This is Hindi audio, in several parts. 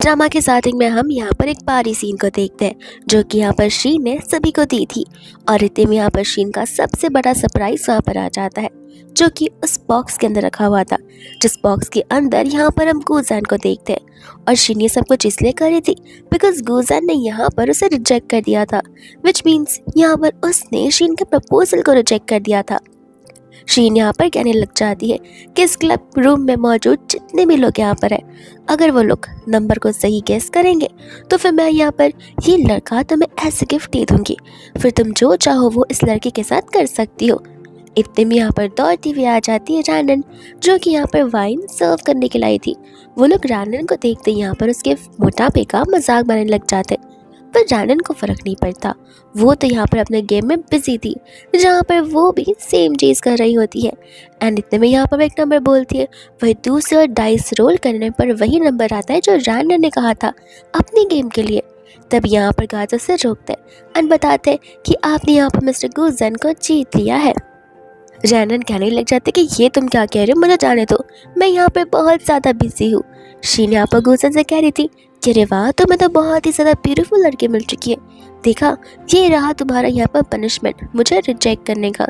ड्रामा के स्टार्टिंग में हम यहाँ पर एक पारी सीन को देखते हैं जो कि यहाँ पर शीन ने सभी को दी थी। और इतने में यहाँ पर शीन का सबसे बड़ा सरप्राइज वहाँ पर आ जाता है जो कि उस बॉक्स के अंदर रखा हुआ था, जिस बॉक्स के अंदर यहाँ पर हम गुजन को देखते हैं। और शीन ये सब कुछ इसलिए कर रही थी बिकॉज गुजन ने यहाँ पर उसे रिजेक्ट कर दिया था, विच मीन्स यहाँ पर उसने शीन के प्रपोजल को रिजेक्ट कर दिया था। शीन यहाँ पर कहने लग जाती है कि इस क्लब रूम में मौजूद जितने भी लोग यहाँ पर है, अगर वो लोग नंबर को सही गेस करेंगे तो फिर मैं यहाँ पर ये लड़का तुम्हें ऐसे गिफ्ट दे दूंगी, फिर तुम जो चाहो वो इस लड़के के साथ कर सकती हो। इतने में यहाँ पर दौड़ती हुई आ जाती है रैनन, जो कि यहाँ पर वाइन सर्व करने के लाई थी। वो लोग रैनन को देखते यहाँ पर उसके मोटापे का मजाक बनाने लग जाते, पर रैनन को फर्क नहीं पड़ता। वो तो यहाँ पर अपने गेम में बिजी थी जहाँ पर वो भी सेम चीज़ कर रही होती है। एंड इतने में यहाँ पर एक नंबर बोलती है, वही दूसरा डाइस रोल करने पर वही नंबर आता है जो रैनन ने कहा था अपनी गेम के लिए। तब यहाँ पर गाज उसे रोकते एंड बताते कि आपने यहाँ पर मिस्टर गुजन को जीत लिया है। रैनन कहने लग जाते कि ये तुम क्या कह रहे हो, मुझे जाने दो, मैं यहाँ पर बहुत ज़्यादा बिजी हूँ। शीन यहाँ पर गुजन से कह रही थी कि अरे वाह, तुम्हें तो बहुत ही ज़्यादा ब्यूटीफुल लड़के मिल चुकी है, देखा ये रहा तुम्हारा यहाँ पर पनिशमेंट मुझे रिजेक्ट करने का।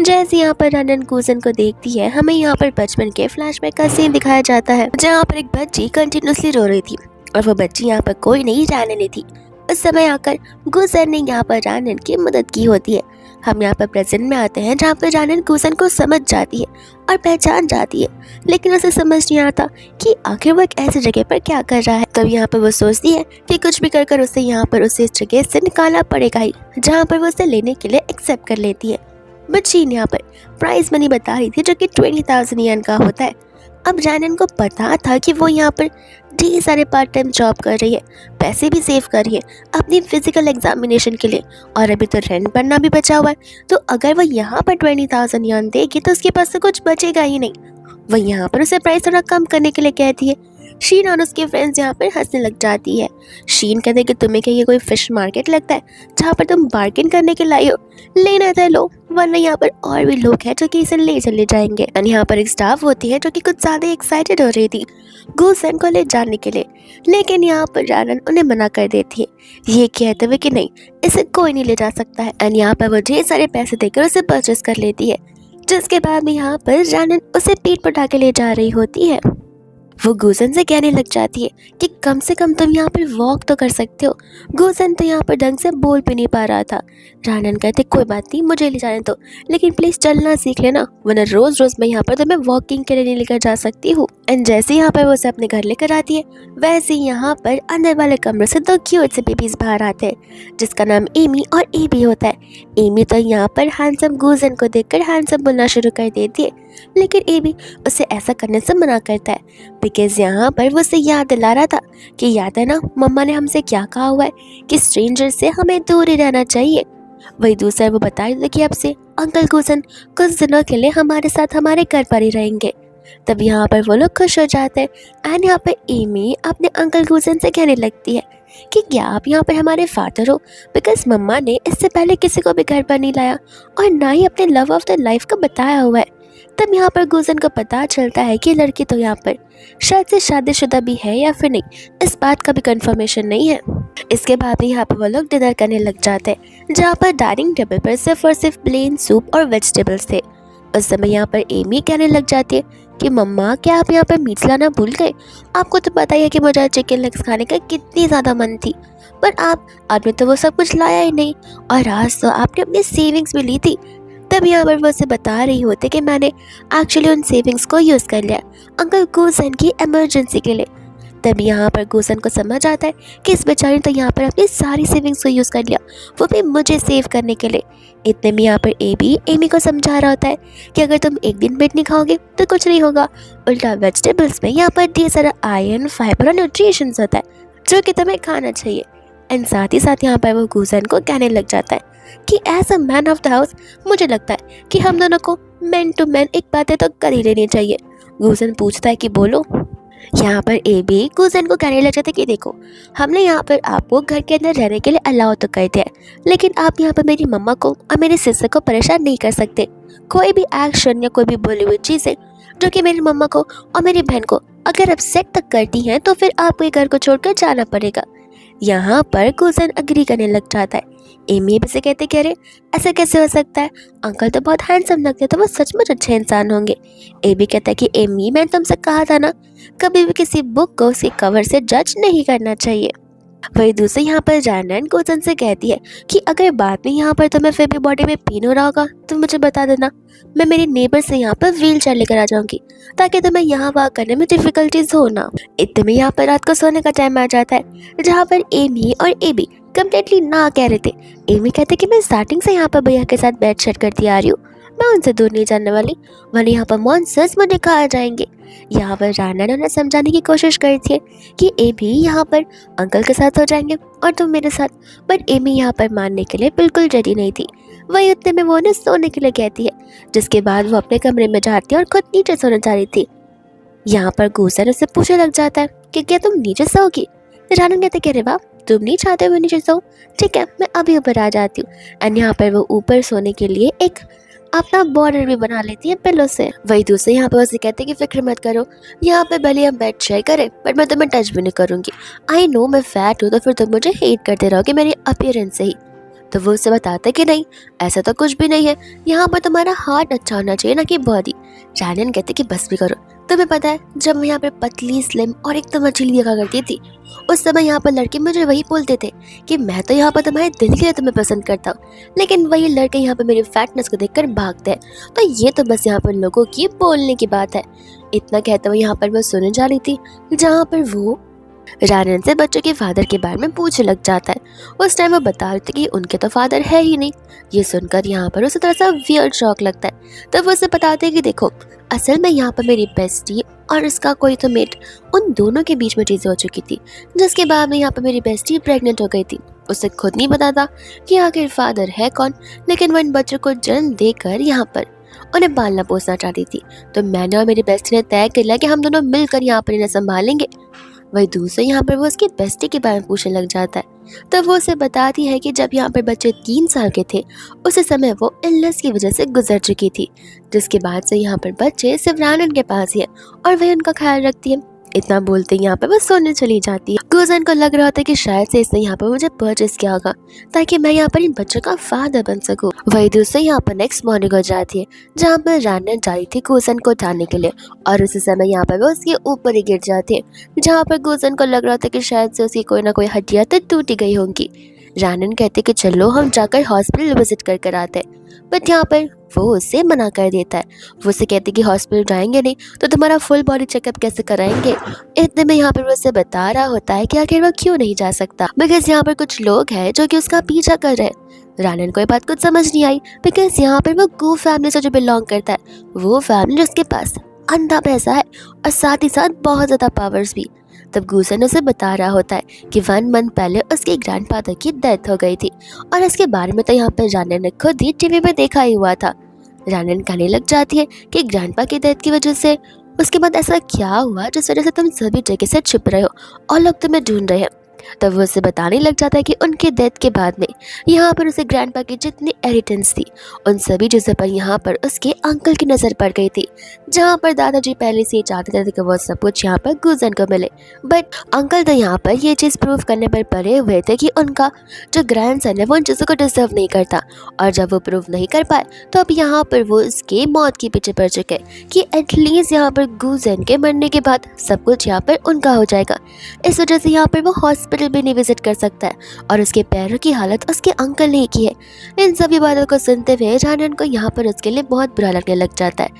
जैसे यहाँ पर रैनन गुजन को देखती है, हमें यहाँ पर बचपन के फ्लैशबैक का सीन दिखाया जाता है जहाँ पर एक बच्ची कंटिन्यूसली रो रही थी और वो बच्ची यहाँ पर कोई नहीं रैनन ने थी। उस समय आकर गुजन ने यहाँ पर रैनन की मदद की होती है। हम यहाँ पर प्रेजेंट में आते हैं जहाँ पर रैनन गुजन को समझ जाती है और पहचान जाती है, लेकिन उसे समझ नहीं आता कि आखिर वो एक ऐसी जगह पर क्या कर रहा है। तब यहाँ पर वो सोचती है कि कुछ भी कर उसे यहाँ पर उसे इस जगह से निकालना पड़ेगा ही, जहाँ पर वो उसे लेने के लिए एक्सेप्ट कर लेती है। बट शीन यहाँ पर प्राइज मनी बता रही थी जो कि 20,000 येन का होता है। अब रैनन को पता था कि वो यहाँ पर ढेर सारे पार्ट टाइम जॉब कर रही है, पैसे भी सेव कर रही है अपनी फिजिकल एग्जामिनेशन के लिए, और अभी तो रेंट भरना भी बचा हुआ है। तो अगर वो यहाँ पर 20,000 येन देगी तो उसके पास तो कुछ बचेगा ही नहीं। वो यहाँ पर उसे प्राइस थोड़ा कम करने के लिए कहती है। शीन और उसके फ्रेंड्स यहाँ पर हंसने लग जाती है। शीन कहते हैं कि तुम्हें क्या ये कोई फिश मार्केट लगता है जहाँ पर तुम बार्गेन करने के लाई हो, लेना था लो, वरना यहाँ पर और भी लोग हैं जो कि इसे ले चले जाएंगे। और यहाँ पर एक स्टाफ होती है जो कि कुछ ज़्यादा एक्साइटेड हो रही थी गुजन को ले जाने के लिए, लेकिन यहाँ पर रैनन उन्हें मना कर देती है, ये कहते हुए कि नहीं, इसे कोई नहीं ले जा सकता है। एंड यहाँ पर वो ढेर सारे पैसे देकर उसे परचेस कर लेती है, जिसके बाद में यहाँ पर रैनन उसे पीठ पटा के ले जा रही होती है। वो गुजन से कहने लग जाती है कि कम से कम तुम यहाँ पर वॉक तो कर सकते हो। गुजन तो यहाँ पर ढंग से बोल भी नहीं पा रहा था। रैनन कहते कोई बात नहीं, मुझे ले जाने दो, लेकिन प्लीज चलना सीख लेना, वरना रोज रोज मैं यहाँ पर तुम्हें वॉकिंग के लिए नहीं लेकर जा सकती हूँ। एंड जैसे यहाँ पर वो उसे अपने घर लेकर आती है, वैसे यहाँ पर अंदर वाले कमरे से 2 क्यूट से बेबीज बाहर आते हैं जिसका नाम एमी और एबी होता है। एमी तो यहाँ पर हैंडसम गुजन को देखकर हैंडसम बोलना शुरू कर देती है, लेकिन एबी उसे ऐसा करने से मना करता है बिकॉज यहाँ पर वो उसे याद दिला रहा था कि याद है ना मम्मा ने हमसे क्या कहा हुआ है कि स्ट्रेंजर से हमें दूर ही रहना चाहिए। वही दूसरा वो बता रही थी कि अब से अंकल गुजन कुछ दिनों के लिए हमारे साथ हमारे घर पर ही रहेंगे। तब यहाँ पर वो लोग खुश हो जाते हैं एंड यहाँ पर एमी अपने अंकल गुजन से कहने लगती है कि क्या आप यहाँ पर हमारे फादर हो, बिकॉज मम्मा ने इससे पहले किसी को भी घर पर नहीं लाया और ना ही अपने लव ऑफ द लाइफ का बताया हुआ है। तब यहाँ पर गुजन को पता चलता है कि लड़की तो यहाँ पर शायद से शादीशुदा भी है या फिर नहीं, इस बात का भी कंफर्मेशन नहीं है। इसके बाद यहाँ पर वो लोग डिनर करने लग जाते हैं जहाँ पर डाइनिंग टेबल पर सिर्फ और सिर्फ प्लेन सूप और वेजिटेबल्स थे। उस समय यहाँ पर एमी कहने लग जाती है कि मम्मा क्या आप यहाँ पर मीट लाना भूल गए, आपको तो पता ही है कि मुझे चिकन लेग्स खाने का कितनी ज़्यादा मन थी, पर आपने तो वो सब कुछ लाया ही नहीं, और आज तो आपने अपनी सेविंग्स भी ली थी। तब यहाँ पर वो उसे बता रही होती कि मैंने एक्चुअली उन सेविंग्स को यूज़ कर लिया अंकल गुजन की इमरजेंसी के लिए। तब यहाँ पर गुजन को समझ आता है कि इस बेचारी तो यहाँ पर अपनी सारी सेविंग्स को यूज़ कर लिया, वो भी मुझे सेव करने के लिए। इतने में यहाँ पर एमी को समझा रहा होता है कि अगर तुम एक दिन मीट नहीं खाओगे तो कुछ नहीं होगा, उल्टा वेजिटेबल्स में यहाँ पर ढेर सारा आयरन, फाइबर और न्यूट्रिशंस होता है जो कि तुम्हें खाना चाहिए। एंड साथ ही साथ यहाँ पर वो गुजन को कहने लग जाता है कि as a man of the house मुझे लगता है कि हम दोनों को मैन टू मैन एक बातें तो कर ही लेनी चाहिए। गुजन पूछता है कि बोलो। यहाँ पर एबी गुजन को कहने लग जाता है कि देखो, हमने यहाँ पर आपको घर के अंदर रहने के लिए अलाउ तो कर दिया है, लेकिन आप यहाँ पर मेरी मम्मा को और मेरी सिस्टर को परेशान नहीं कर सकते। कोई भी एक्शन या कोई भी बोली हुई चीज़ें जो कि मेरी मम्मा को और मेरी बहन को अगर अपसेट तक करती हैं तो फिर आपको ये घर को छोड़कर जाना पड़ेगा। यहाँ पर गुलशन अग्री करने लग जाता है। एमी भी से कहते कि अरे ऐसा कैसे हो सकता है, अंकल तो बहुत हैंडसम लगते हैं, तो वो सचमुच अच्छे इंसान होंगे। एमी कहता है कि एमी, मैंने तुमसे कहा था ना, कभी भी किसी बुक को उसके कवर से जज नहीं करना चाहिए। वही दूसरी यहाँ पर जानन गुलशन से कहती है कि अगर बाद में यहाँ पर तुम्हें फिर भी बॉडी में पेन हो रहा होगा तो मुझे बता देना, मैं मेरी नेबर से यहाँ पर व्हील चेयर लेकर आ जाऊंगी ताकि तुम्हें यहाँ वहाँ करने में डिफिकल्टीज हो ना। इतने में यहाँ पर रात को सोने का टाइम आ जाता है, जहाँ पर एमी और एबी कम्प्लीटली ना कह रहे थे। एमी कहते कि मैं स्टार्टिंग से यहाँ पर भैया के साथ बैठ शेट करती आ रही हूँ, मैं उनसे दूर नहीं जाने वाली, वरना यहाँ पर मॉन्स्टर्स मुझे खा जाएंगे। यहाँ पर राना ने उन्हें समझाने की कोशिश करी थी कि एबी यहाँ पर अंकल के साथ हो जाएंगे और तुम मेरे साथ, बट एमी यहाँ पर मानने के लिए बिल्कुल रेडी नहीं थी। वही उतने में वो उन्हें सोने के लिए कहती है, जिसके बाद वो अपने कमरे में जाती है और खुद नीचे सोने जा रही थी। यहाँ पर गुलशन उससे पूछने लग जाता है कि क्या तुम नीचे सोओगी। रानन कहते कि अरे वाह, तुम नहीं चाहते मैं नीचे सोऊं, ठीक है मैं अभी ऊपर आ जाती हूँ। एंड यहाँ पर वो ऊपर सोने के लिए एक अपना बॉर्डर भी बना लेती है पिलो से। वही दूसरे यहाँ पर उसे कहते कि फिक्र मत करो, यहाँ पे भले हम बेड शेयर करें बट मैं तुम्हें टच भी नहीं करूंगी। आई नो मैं फैट हूँ तो फिर तुम मुझे हेट करते रहोगे मेरी अपीयरेंस से ही। तो वो उससे बताते कि नहीं ऐसा तो कुछ भी नहीं है, यहाँ पर तुम्हारा हार्ट अच्छा होना चाहिए ना कि बॉडी। रानन कहते कि बस भी करो, तुम्हें पता है जब मैं यहाँ पर पतली स्लिम और एकदम अच्छी लिया करती थी उस समय यहाँ पर लड़के मुझे वही बोलते थे कि मैं तो यहाँ पर तुम्हारे दिल के लिए तुम्हें पसंद करता हूँ, लेकिन वही लड़के यहाँ पर मेरी फैटनेस को देखकर भागते हैं। तो ये तो बस यहाँ पर लोगों की बोलने की बात है। इतना कहते हुए यहाँ पर वो सुनने जा रही थी, जहाँ पर वो रानन से बच्चों के फादर के बारे में पूछने लग जाता है। उस टाइम वो बता रही थी कि उनके तो फादर है ही नहीं। ये सुनकर यहाँ पर उसे थोड़ा सा वियर्ड शॉक लगता है। तब वो उसे बताते हैं कि देखो असल में यहाँ पर मेरी बेस्टी और इसका कोई तो मेट, उन दोनों के बीच में चीज़ें हो चुकी थी, जिसके बाद में यहाँ पर मेरी बेस्टी प्रेग्नेंट हो गई थी। उसे खुद नहीं पता था कि आखिर फादर है कौन, लेकिन वो इन बच्चों को जन्म देकर यहाँ पर उन्हें पालना पोसना चाहती थी। तो मैंने और मेरी बेस्टी ने तय कर लिया कि हम दोनों मिलकर यहाँ पर इन्हें संभालेंगे। वही दूसरे यहाँ पर वो उसकी बेस्टी के बारे में पूछने लग जाता है। तब वो उसे बताती है कि जब यहाँ पर बच्चे 3 साल के थे उस समय वो इलनेस की वजह से गुजर चुकी थी, जिसके बाद से यहाँ पर बच्चे सिर्फ रानन के पास ही है और वही उनका ख्याल रखती है। इतना बोलते ही यहाँ पर वो सोने चली जाती है। गुलशन को लग रहा होता है कि शायद से इसने यहाँ पर मुझे परचेस किया होगा ताकि मैं यहाँ पर इन बच्चों का फादर बन सकूं। वही दूसरे यहाँ पर नेक्स्ट मॉर्निंग हो जाती है, जहाँ पर रानन जा रही थी गुलशन को उठाने के लिए और उसी समय यहाँ पर वो उसके ऊपर ही गिर जाती है, जहाँ पर गुलशन को लग रहा था कि शायद से उसकी कोई ना कोई हड्डियां तो टूटी गई होंगी। रानन कहते कि चलो हम जाकर हॉस्पिटल विजिट कर आते हैं, बट यहाँ पर वो उसे मना कर देता है। वो उसे कहते कि हॉस्पिटल जाएंगे नहीं तो तुम्हारा फुल बॉडी चेकअप कैसे कराएंगे। इतने में यहाँ पर वो उसे बता रहा होता है कि आखिर वो क्यों नहीं जा सकता, बिकॉज यहाँ पर कुछ लोग हैं जो कि उसका पीछा कर रहे हैं। रानन को ये बात कुछ समझ नहीं आई, बिकॉज यहाँ पर वो गू फैमिली से जो बिलोंग करता है, वो फैमिली जिसके पास अंधा पैसा है और साथ ही साथ बहुत ज़्यादा पावर्स भी। तब गुलशन उसे बता रहा होता है कि 1 मंथ पहले उसके ग्रैंडफादर की डेथ हो गई थी और इसके बारे में तो यहाँ पर रानन ने खुद ही टीवी में देखा ही हुआ था। रानन कहने लग जाती है कि ग्रैंडपा की डेथ की वजह से उसके बाद ऐसा क्या हुआ जिस वजह से तुम सभी जगह से छुप रहे हो और लोग तुम्हें ढूंढ रहे हैं। तब वो उसे बताने लग जाता है कि उनके डेथ के बाद में यहाँ पर उसे ग्रैंडपा की जितनी एरिटेंस थी उन सभी चीज़ों पर यहाँ पर उसके अंकल की नज़र पड़ गई थी, जहाँ पर दादाजी पहले से ही चाहते थे कि वो सब कुछ यहाँ पर गुलशन को मिले, बट अंकल तो यहाँ पर ये चीज़ प्रूव करने पर पड़े हुए थे कि उनका जो ग्रैंडसन है वो उन चीज़ों को डिजर्व नहीं करता। और जब वो प्रूव नहीं कर पाए तो अब यहाँ पर वो उसके मौत के पीछे पड़ चुके कि एटलीस्ट यहाँ पर गुलशन के मरने के बाद सब कुछ यहाँ पर उनका हो जाएगा। इस वजह से यहाँ पर वो हॉस्पिटल भी नहीं विजिट कर सकता है और उसके पैरों की हालत उसके अंकल ने की है। इन सभी बातों को सुनते हुए रानन को यहाँ पर उसके लिए बहुत बुरा लगने लग जाता है,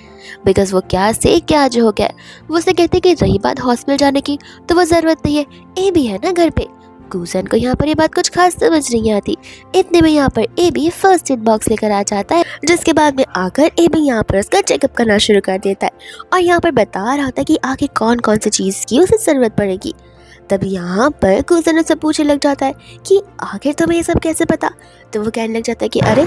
बिकॉज वो क्या से क्या जो हो गया। वो उसे कहते कि रही बात हॉस्पिटल जाने की तो वो ज़रूरत नहीं है, ए भी है ना घर पे। गुलशन को यहाँ पर ये बात कुछ खास समझ नहीं आती। इतने में यहाँ पर ए भी फर्स्ट एड बॉक्स लेकर आ जाता है, जिसके बाद में आकर ए भी यहाँ पर उसका चेकअप करना शुरू कर देता है और यहाँ पर बता रहा था कि आगे कौन कौन सी चीज़ की उसे ज़रूरत पड़ेगी। तब यहाँ पर गुलशन उससे पूछने लग जाता है कि आखिर तुम्हें ये सब कैसे पता। तो वो कहने लग जाता है कि अरे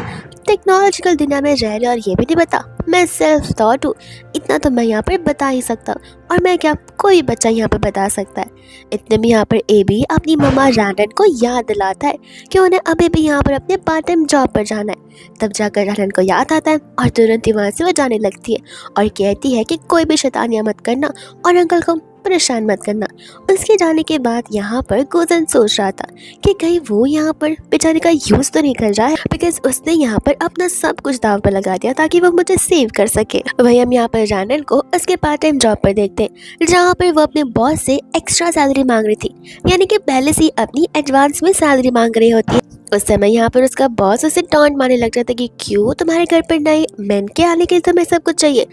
टेक्नोलॉजिकल दुनिया में रह रहे और ये भी नहीं पता, मैं सेल्फ थॉट हूँ, इतना तो मैं यहाँ पर बता ही सकता हूँ और मैं क्या कोई बच्चा यहाँ पर बता सकता है। इतने में यहाँ पर ए भी अपनी मम्मा रानन को याद दिलाता है कि उन्हें अभी भी यहाँ पर अपने पार्ट टाइम जॉब पर जाना है। तब जाकर रानन को याद आता है और तुरंत ही वहाँ से वो जाने लगती है और कहती है कि कोई भी शैतानियाँ मत करना और अंकल को परेशान मत करना। उसके जाने के बाद यहाँ पर गुलशन सोच रहा था कि कहीं वो यहाँ पर बेचारे का यूज़ तो नहीं कर रहा है, बिकॉज उसने यहाँ पर अपना सब कुछ दाव पर लगा दिया ताकि वो मुझे सेव कर सके। वही हम यहाँ पर जानल को उसके पार्ट टाइम जॉब पर देखते हैं, जहाँ पर वो अपने बॉस से एक्स्ट्रा सैलरी मांग रही थी, यानी कि पहले से ही अपनी एडवांस में सैलरी मांग रही होती है। उस समय यहाँ पर उसका बॉस उसे टॉन्ट मारने लग जाता है कि क्यों तुम्हारे घर पर नए मेन के आने के लिए तुम्हें सब कुछ चाहिए।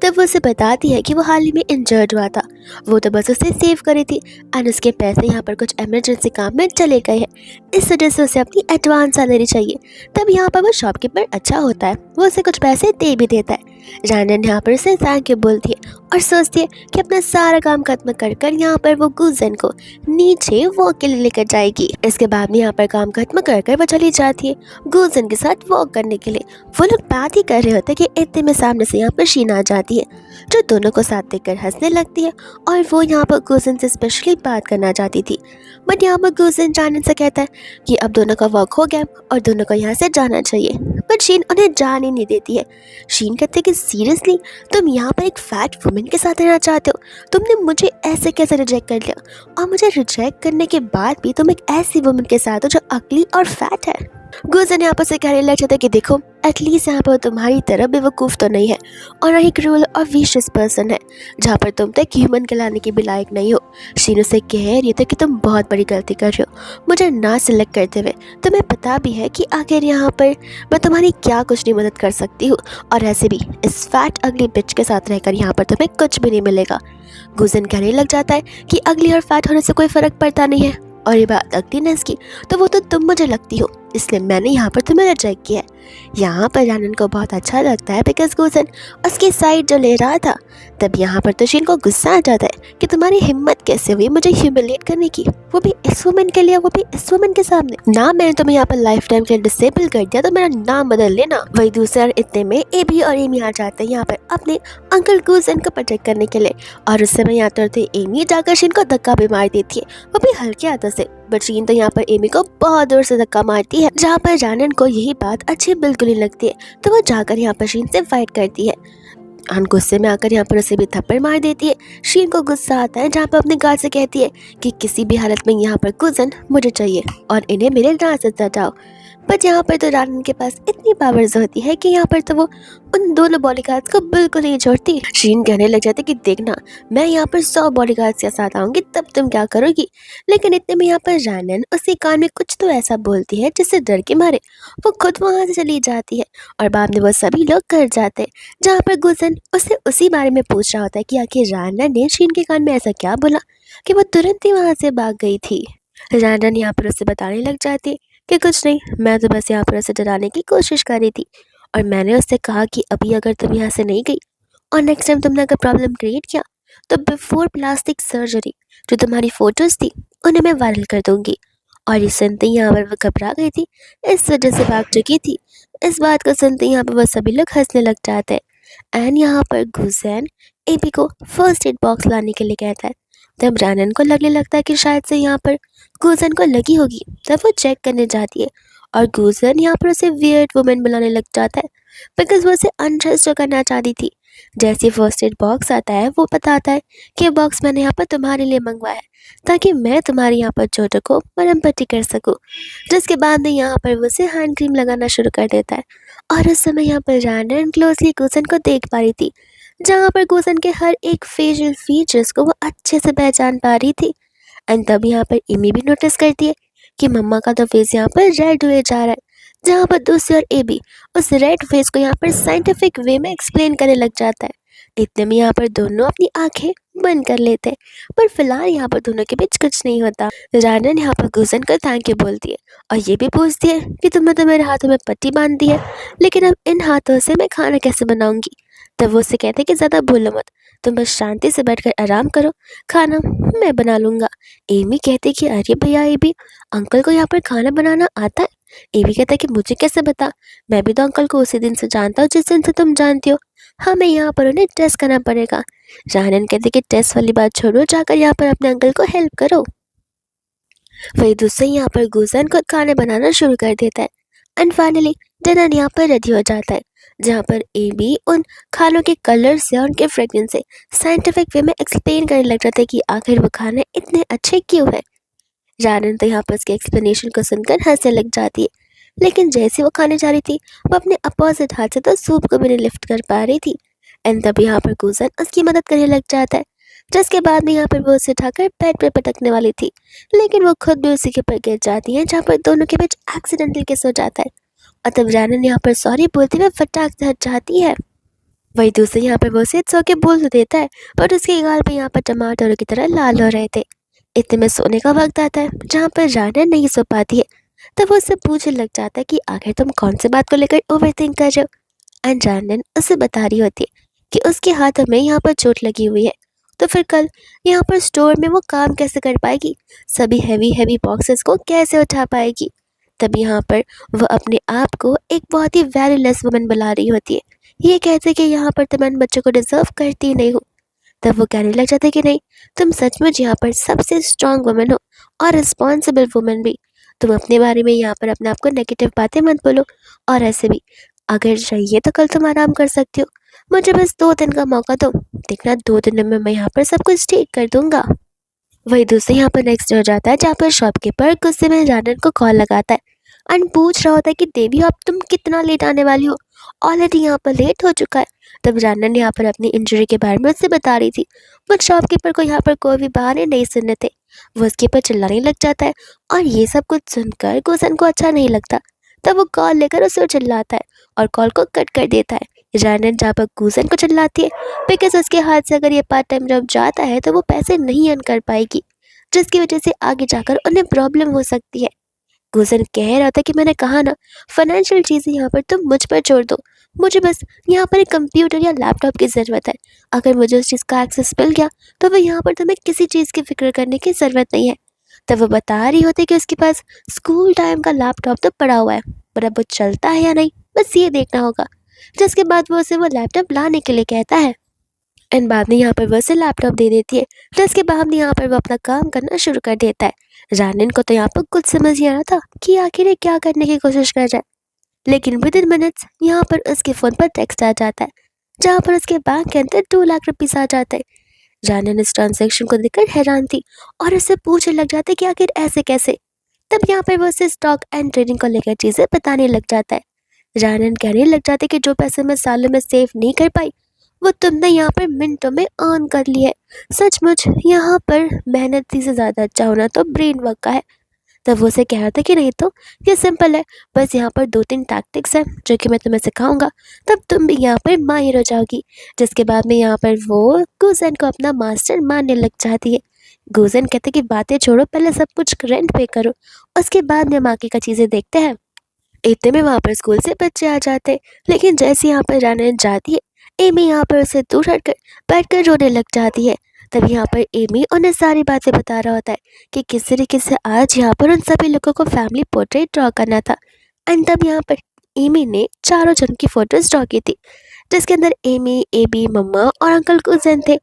तब वो उसे बताती है कि वो हाल ही में इंजर्ड हुआ था, वो तो बस उसे सेव करी थी एंड उसके पैसे यहाँ पर कुछ इमरजेंसी काम में चले गए हैं, इस वजह से उसे अपनी एडवांस सैलरी चाहिए। तब यहाँ पर वो शॉपकीपर अच्छा होता है, वो उसे कुछ पैसे दे भी देता है। रैनन यहाँ पर उसे थैंक यू बोलती है और सोचती है कि अपना सारा काम खत्म कर कर यहाँ पर वो गुलशन को नीचे वॉक के लिए लेकर जाएगी। इसके बाद में यहाँ पर काम खत्म कर कर वो चली जाती है गुलशन के साथ वॉक करने के लिए। वो लोग बात ही कर रहे होते हैं कि इतने में सामने से यहाँ पर शीना आ जाती है, जो दोनों को साथ देखकर हंसने लगती है और वो यहाँ पर गुलशन से स्पेशली बात करना चाहती थी। बट यहाँ पर गुलशन जानन से कहता है कि अब दोनों का वॉक हो गया और दोनों को यहाँ से जाना चाहिए, बट शीन उन्हें जाने नहीं देती है। शीन कहते हैं कि सीरियसली तुम यहाँ पर एक फैट वुमेन के साथ रहना चाहते हो, तुमने मुझे ऐसे कैसे रिजेक्ट कर लिया, और मुझे रिजेक्ट करने के बाद भी तुम एक ऐसी वुमेन के साथ हो जो अगली और फैट है। गुलशन यहाँ पर से कहने लग जाता है कि देखो एटलीस्ट यहाँ पर तुम्हारी तरह बेवकूफ़ तो नहीं है और ना ही क्रूअल और विशियस पर्सन है, जहाँ पर तुम तक ह्यूमन कहलाने के भी लायक नहीं हो। शीनू से कह रही था कि तुम बहुत बड़ी गलती कर रहे हो मुझे ना सिलेक्ट करते हुए, तुम्हें पता भी है कि आखिर यहाँ पर मैं तुम्हारी क्या कुछ नहीं मदद कर सकती हूँ, और ऐसे भी इस फैट अगली बिच के साथ रहकर यहाँ पर तुम्हें कुछ भी नहीं मिलेगा। गुलशन कहने लग जाता है कि अगली और फैट होने से कोई फ़र्क पड़ता नहीं है, और ये बात अगलीनेस की तो वो तो तुम मुझे लगती हो, इसलिए मैंने यहाँ पर तुम्हें रिजेक्ट किया है। यहाँ पर जानन को बहुत अच्छा लगता है बिकॉज गुलशन उसकी साइड जो ले रहा था। तब यहाँ पर तो शीन को गुस्सा आ जाता है कि तुम्हारी हिम्मत कैसे हुई मुझे ह्यूमिलेट करने की, वो भी इस वुमेन के लिए, वो भी इस वुमेन के सामने। ना मैंने तुम्हें यहाँ पर लाइफ टाइम के लिए डिसेबल कर दिया तो मेरा नाम बदल लेना। वही दूसरे इतने में एबी और एमी आ जाते हैं यहाँ पर अपने अंकल गुलशन को प्रोटेक्ट करने के लिए, और उस समय यहाँ तो एमी जाकर शीन को धक्का भी मार देती है, वो भी हल्के हाथों से। बट शीन तो यहाँ पर एमी को बहुत दूर से धक्का मारती है, जहाँ पर जानन को यही बात अच्छी बिल्कुल नहीं लगती है, तो वो जाकर यहाँ पर शीन से फाइट करती है। गुस्से में आकर यहाँ पर उसे भी थप्पड़ मार देती है। शीन को गुस्सा आता है, जहाँ पर अपने गार्ड से कहती है कि किसी भी हालत में यहाँ पर गुलशन मुझे चाहिए और इन्हें मेरे राह से हटाओ। बट यहाँ पर तो रानन के पास इतनी पावर्स होती है कि यहाँ पर तो वो उन दोनों बॉडीगार्ड्स को बिल्कुल नहीं छोड़ती। शीन कहने लग जाती कि देखना मैं यहाँ पर 100 बॉडीगार्ड्स के साथ आऊंगी तब तुम क्या करोगी। लेकिन इतने में यहाँ पर रानन उसके कान में कुछ तो ऐसा बोलती है जिससे डर के मारे वो खुद वहाँ से चली जाती है, और बाद में वो सभी लोग घर जाते हैं, जहाँ पर गुलशन उससे उसी बारे में पूछ रहा होता है कि आखिर रानन ने शीन के कान में ऐसा क्या बोला कि वो तुरंत ही वहाँ से भाग गई थी। रानन यहाँ पर उसे बताने लग जाती है कि कुछ नहीं, मैं तो बस यहाँ पर उसे डराने की कोशिश कर रही थी, और मैंने उससे कहा कि अभी अगर तुम यहाँ से नहीं गई और नेक्स्ट टाइम तुमने अगर प्रॉब्लम क्रिएट किया तो बिफोर प्लास्टिक सर्जरी जो तुम्हारी फोटोज थी उन्हें मैं वायरल कर दूंगी। और ये सुनते ही यहाँ पर वो घबरा गई थी, इस वजह से भाग चुकी थी। इस बात को सुनते ही यहाँ पर वो सभी लोग हंसने लग जाते हैं एंड यहाँ पर गुलशन एबी को फर्स्ट एड बॉक्स लाने के लिए कहता है। तब रानन को लगने लगता है कि शायद से यहाँ पर गुलशन को लगी होगी, तब वो चेक करने जाती है और गुलशन यहाँ पर उसे वियर्ड वुमेन बुलाने लग जाता है बिकॉज वो उसे अनट्रस्ट करना चाहती थी। जैसे फर्स्ट एड बॉक्स आता है वो बताता है कि बॉक्स मैंने यहाँ पर तुम्हारे लिए मंगवाया है ताकि मैं तुम्हारे यहाँ पर चोटों को मरहम पट्टी कर सकूँ। जिसके बाद में यहाँ पर वो उसे हैंड क्रीम लगाना शुरू कर देता है, और उस समय यहाँ पर रानन क्लोजली गुलशन को देख पा रही थी, जहाँ पर गुलशन के हर एक फेशियल फीचर्स को वो अच्छे से पहचान पा रही थी। एंड तब यहाँ पर एमी भी नोटिस करती है कि मम्मा का तो फेस यहाँ पर रेड हुए जा रहा है, जहाँ पर दूसरी और एबी उस रेड फेस को यहाँ पर साइंटिफिक वे में एक्सप्लेन करने लग जाता है। इतने में यहाँ पर दोनों अपनी आंखें बंद कर लेते हैं, पर फिलहाल यहाँ पर दोनों के बीच कुछ नहीं होता। रानन यहाँ पर गुलशन को थैंक यू बोलती है और ये भी पूछती है कि तुमने तो मेरे हाथों में पट्टी बांध दी है, लेकिन अब इन हाथों से मैं खाना कैसे बनाऊंगी। तब वो उससे कहते हैं कि ज़्यादा बोलो मत, तुम बस शांति से बैठकर आराम करो, खाना मैं बना लूँगा। एमी कहती कि अरे भैया एबी, अंकल को यहाँ पर खाना बनाना आता है। एबी कहता है कि मुझे कैसे बता, मैं भी तो अंकल को उसी दिन से जानता हूँ जिस दिन से तुम जानती हो, हमें यहाँ पर उन्हें टेस्ट करना पड़ेगा। रानन कहते कि टेस्ट वाली बात छोड़ो, जाकर यहाँ पर अपने अंकल को हेल्प करो। वही दूसरे यहाँ पर गुलशन खुद खाने बनाना शुरू कर देता है। एंड फाइनली डिनर यहाँ पर रेडी हो जाता है, जहाँ पर एबी उन खानों के कलर से और उनके फ्रेग्रेंस से साइंटिफिक वे में एक्सप्लेन करने लग जाता है कि आखिर वो खाने इतने अच्छे क्यों है। जानन तो यहाँ पर उसके एक्सप्लेनेशन को सुनकर हंसने लग जाती है, लेकिन जैसे वो खाने जा रही थी वो अपने अपोजिट हाथ से तो सूप को भी नहीं लिफ्ट कर पा रही थी। एंड तब यहाँ पर गुजन उसकी मदद करने लग जाता है, जिसके बाद में यहाँ पर वो उसे उठाकर बेड पे पटकने वाली थी, लेकिन वो खुद भी उसी के ऊपर गिर जाती है, जहाँ पर दोनों के बीच एक्सीडेंटल किस हो जाता है। और तब जानन यहाँ पर सॉरी बोलते हुए फटाक से हट जाती है। वही दूसरे यहाँ पर वो उसे सो के बोल तो देता है, पर उसके गाल पे यहाँ पर टमाटरों की तरह लाल हो रहे थे। इतने में सोने का वक्त आता है, जहाँ पर जानन नहीं सो पाती है। तब वो उससे पूछने लग जाता है कि आखिर तुम कौन सी बात को लेकर ओवरथिंक कर रहे हो। एंड जानन उसे बता रही होती है कि उसके हाथों में यहाँ पर चोट लगी हुई है, तो फिर कल यहाँ पर स्टोर में वो काम कैसे कर पाएगी, सभी हैवी हैवी बॉक्सेस को कैसे उठा पाएगी। तब यहाँ पर वो अपने आप को एक बहुत ही वैल्यूलेस वुमन बुला रही होती है, ये कहते कि यहाँ पर तुम इन बच्चों को डिजर्व करती ही नहीं हो। तब वो कहने लग जाता है कि नहीं, तुम सचमुच यहाँ पर सबसे स्ट्रांग वुमन हो और रिस्पॉन्सिबल वुमन भी। तुम अपने बारे में यहाँ पर अपने आप को नेगेटिव बातें मत बोलो, और ऐसे भी अगर चाहिए तो कल तुम आराम कर सकती हो। मुझे बस 2 दिन का मौका दो, देखना 2 दिन में मैं यहाँ पर सब कुछ ठीक कर दूंगा। वही दूसरे यहाँ पर नेक्स्ट हो जाता है, जहाँ पर शॉपकीपर गुस्से में जानन को कॉल लगाता है एंड पूछ रहा होता है कि देवी अब तुम कितना लेट आने वाली हो, ऑलरेडी यहाँ पर लेट हो चुका है। तब जानन यहाँ पर अपनी इंजरी के बारे में उससे बता रही थी, बट शॉपकीपर को यहाँ पर कोई भी बहाने नहीं सुनने थे। वो उसके ऊपर चिल्लाने लग जाता है, और ये सब कुछ सुनकर गुसन को अच्छा नहीं लगता। तब वो कॉल लेकर उसे चिल्लाता है और कॉल को कट कर देता है। जानन जहाँ पर गुसन को चिल्लाती है बिकॉज उसके हाथ से अगर ये पार्ट टाइम जॉब जाता है तो वो पैसे नहीं अर्न कर पाएगी, जिसकी वजह से आगे जाकर उन्हें प्रॉब्लम हो सकती है। गुलशन कह रहा था कि मैंने कहा ना, फाइनेंशियल चीज़ें यहाँ पर तुम मुझ पर छोड़ दो, मुझे बस यहाँ पर एक कंप्यूटर या लैपटॉप की ज़रूरत है। अगर मुझे उस चीज़ का एक्सेस मिल गया तो फिर यहाँ पर तुम्हें किसी चीज़ की फिक्र करने की ज़रूरत नहीं है। तब वो बता रही होती कि उसके पास स्कूल टाइम का लैपटॉप तो पड़ा हुआ है, पर अब वो चलता है या नहीं बस ये देखना होगा। जिसके बाद वो उसे वो लैपटॉप लाने के लिए कहता है, एंड बाद में यहाँ पर वो उसे लैपटॉप दे देती है। तो इसके बाद में यहाँ पर वो अपना काम करना शुरू कर देता है। जानन को तो यहाँ पर कुछ समझ नहीं आ रहा था कि आखिर ये क्या करने की कोशिश कर रहा है, लेकिन विद इन मिनट्स यहाँ पर उसके फ़ोन पर टेक्स्ट आ जाता है, जहाँ पर उसके बैंक के अंदर 2 लाख रुपीस आ जाते हैं। जानन इस ट्रांजेक्शन को देखकर हैरान थी और उससे पूछने लग जाते कि आखिर ऐसे कैसे। तब यहाँ पर वो उसे स्टॉक एंड ट्रेडिंग को लेकर चीज़ें बताने लग जाता है। जानन कहने लग जाते कि जो पैसे मैं सालों में सेव नहीं कर पाई वो तुमने यहाँ पर मिनटों में अर्न कर ली है। सचमुच यहाँ पर मेहनत से ज़्यादा अच्छा होना तो ब्रेन वर्क का है। तब वो उसे कह रहा था कि नहीं तो ये सिंपल है, बस यहाँ पर 2-3 टैक्टिक्स हैं जो कि मैं तुम्हें सिखाऊंगा, तब तुम भी यहाँ पर माहिर हो जाओगी। जिसके बाद में यहाँ पर वो गुजन को अपना मास्टर मानने लग जाती है। गुजन कहते कि बातें छोड़ो, पहले सब कुछ रेंट पे करो, उसके बाद में बाकी का चीज़ें देखते हैं। इतने में वहाँ पर स्कूल से बच्चे आ जाते, लेकिन जैसे यहाँ पर जाने जाती है एमी यहाँ पर उसे दूर हटकर बैठकर रोने लग जाती है। तब यहाँ पर एमी उन्हें सारी बातें बता रहा होता है कि किस तरीके से आज यहाँ पर उन सभी लोगों को फैमिली पोर्ट्रेट ड्रॉ करना था। एंड तब यहाँ पर एमी ने चारों जन की फोटोज ड्रॉ की थी, जिसके अंदर एमी, एबी, मम्मा और अंकल कुजन थे।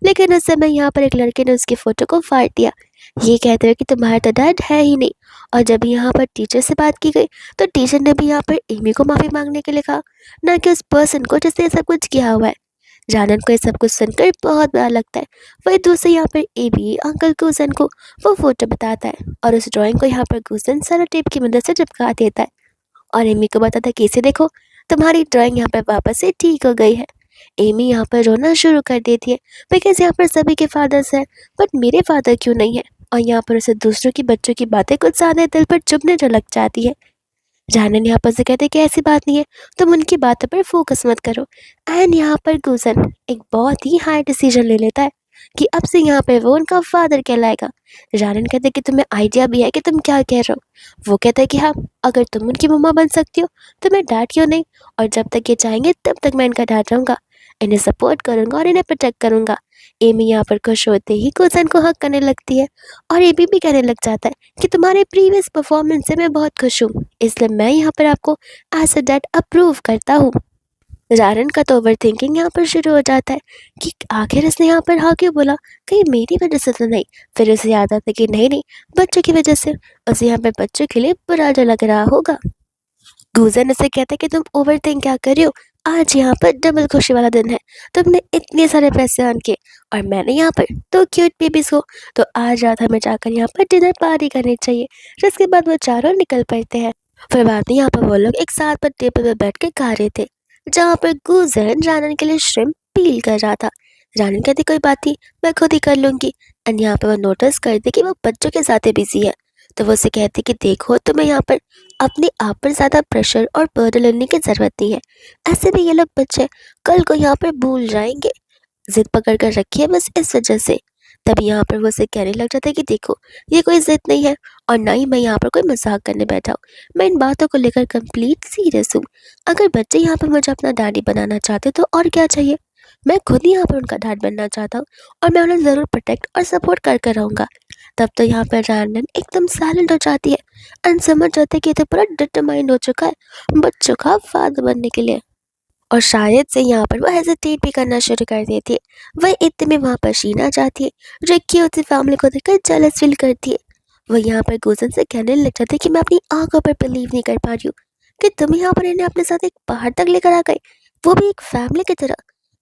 लेकिन उस समय यहाँ पर एक लड़के ने उसकी फ़ोटो को फाड़ दिया, ये कहते हुए कि तुम्हारा तो डैड है ही नहीं। और जब यहाँ पर टीचर से बात की गई तो टीचर ने भी यहाँ पर एमी को माफ़ी मांगने के लिए कहा, ना कि उस पर्सन को जिसने ये सब कुछ किया हुआ है। जानन को ये सब कुछ सुनकर बहुत बुरा लगता है। वही दूसरे यहाँ पर एबी अंकल गुजन को वो फोटो बताता है और उस ड्राइंग को यहाँ पर गुजन सेलो टेप की मदद से चिपका देता है और एमी को बताता है कि इसे देखो, तुम्हारी ड्राइंग यहाँ पर वापस से ठीक हो गई है। एमी यहाँ पर रोना शुरू कर देती है बिकॉज यहाँ पर सभी के फादर्स हैं, बट मेरे फादर क्यों नहीं है। और यहाँ पर उसे दूसरों की बच्चों की बातें कुछ ज़्यादा दिल पर चुभने जो लग जाती है। जानन यहाँ पर से कहते कि ऐसी बात नहीं है, तुम उनकी बातों पर फोकस मत करो। एंड यहाँ पर गुजन एक बहुत ही हाई डिसीजन ले लेता है कि अब से यहाँ पे वो उनका फादर कहलाएगा। जानन कहते कि तुम्हें आइडिया भी है कि तुम क्या कह रहे हो। वो कहता है कि हाँ, अगर तुम उनकी मम्मा बन सकती हो तो मैं डैड क्यों नहीं, और जब तक ये चाहेंगे तब तक मैं इनका डैड रहूँगा, इन्हें सपोर्ट करूँगा और इन्हें प्रोटेक्ट करूँगा। एमी यहाँ पर खुश होते ही गुजन को हक करने लगती है और एबी भी कहने लग जाता है कि तुम्हारे प्रीवियस परफॉर्मेंस से मैं बहुत खुश हूँ, इसलिए मैं यहाँ पर आपको एज अ डैड अप्रूव करता हूँ। रारन का तो ओवर थिंकिंग यहाँ पर शुरू हो जाता है कि आखिर इसने यहाँ पर हाँ क्यों बोला, कहीं मेरी वजह से तो नहीं। फिर उसे याद आता है कि नहीं नहीं, बच्चों की वजह से। उसे यहाँ पर बच्चों के लिए बुरा जो लग रहा होगा। गूजन उसे कहता है कि तुम ओवरथिंक क्या कर रही हो। आज यहाँ पर डबल खुशी वाला दिन है। तुमने इतने सारे पैसे अर्न किए और मैंने यहाँ पर 2 क्यूट बेबीज़ को। तो आज रात हमें जाकर यहाँ पर डिनर पार्टी करनी चाहिए। जिसके बाद वो चारों निकल पड़ते हैं। फिर बाद में यहाँ पर वो लोग एक साथ पर टेबल पर बैठ के खा रहे थे। जहाँ पर गूजन रानन के लिए श्रिम्प पील कर रहा था। रानन कहती कोई बात नहीं, मैं खुद ही कर लूंगी। एंड यहाँ पर वो नोटिस करती कि वो बच्चों के साथ बिजी है। तो वो उसे कहती कि देखो तुम्हें यहाँ पर अपने आप पर ज़्यादा प्रेशर और बर्डन लेने की ज़रूरत नहीं है। ऐसे भी ये लोग बच्चे कल को यहाँ पर भूल जाएंगे। जिद पकड़ कर रखी है बस इस वजह से। तभी यहाँ पर वो उसे कहने लग जाता है कि देखो ये कोई जिद नहीं है और ना ही मैं यहाँ पर कोई मजाक करने बैठा हूँ। मैं इन बातों को लेकर कंप्लीट सीरियस हूँ। अगर बच्चे यहाँ पर मुझे अपना डैडी बनाना चाहते तो और क्या चाहिए। मैं खुद ही यहाँ पर उनका डैड बनना चाहता हूँ और मैं उन्हें ज़रूर प्रोटेक्ट और सपोर्ट कर कर रहूँगा। तब तो यहाँ पर रैंडन एकदम साइलेंट हो जाती है एंड समझ जाते कि ये तो पूरा डिटरमाइंड हो चुका है बच्चों का फादर बनने के लिए। और शायद से यहाँ पर वो हेजिटेट भी करना शुरू कर देती है। वह इतने में वहाँ पर शीना जाती है जो एक क्यूट सी फैमिली को देखकर जेलस फील करती है। वो यहाँ पर गुजन से कहने लग जाती है कि मैं अपनी आंखों पर बिलीव नहीं कर पा रही हूँ कि तुम यहाँ पर इन्हें अपने साथ एक पहाड़ तक लेकर आ गए, वो भी एक फैमिली की तरह।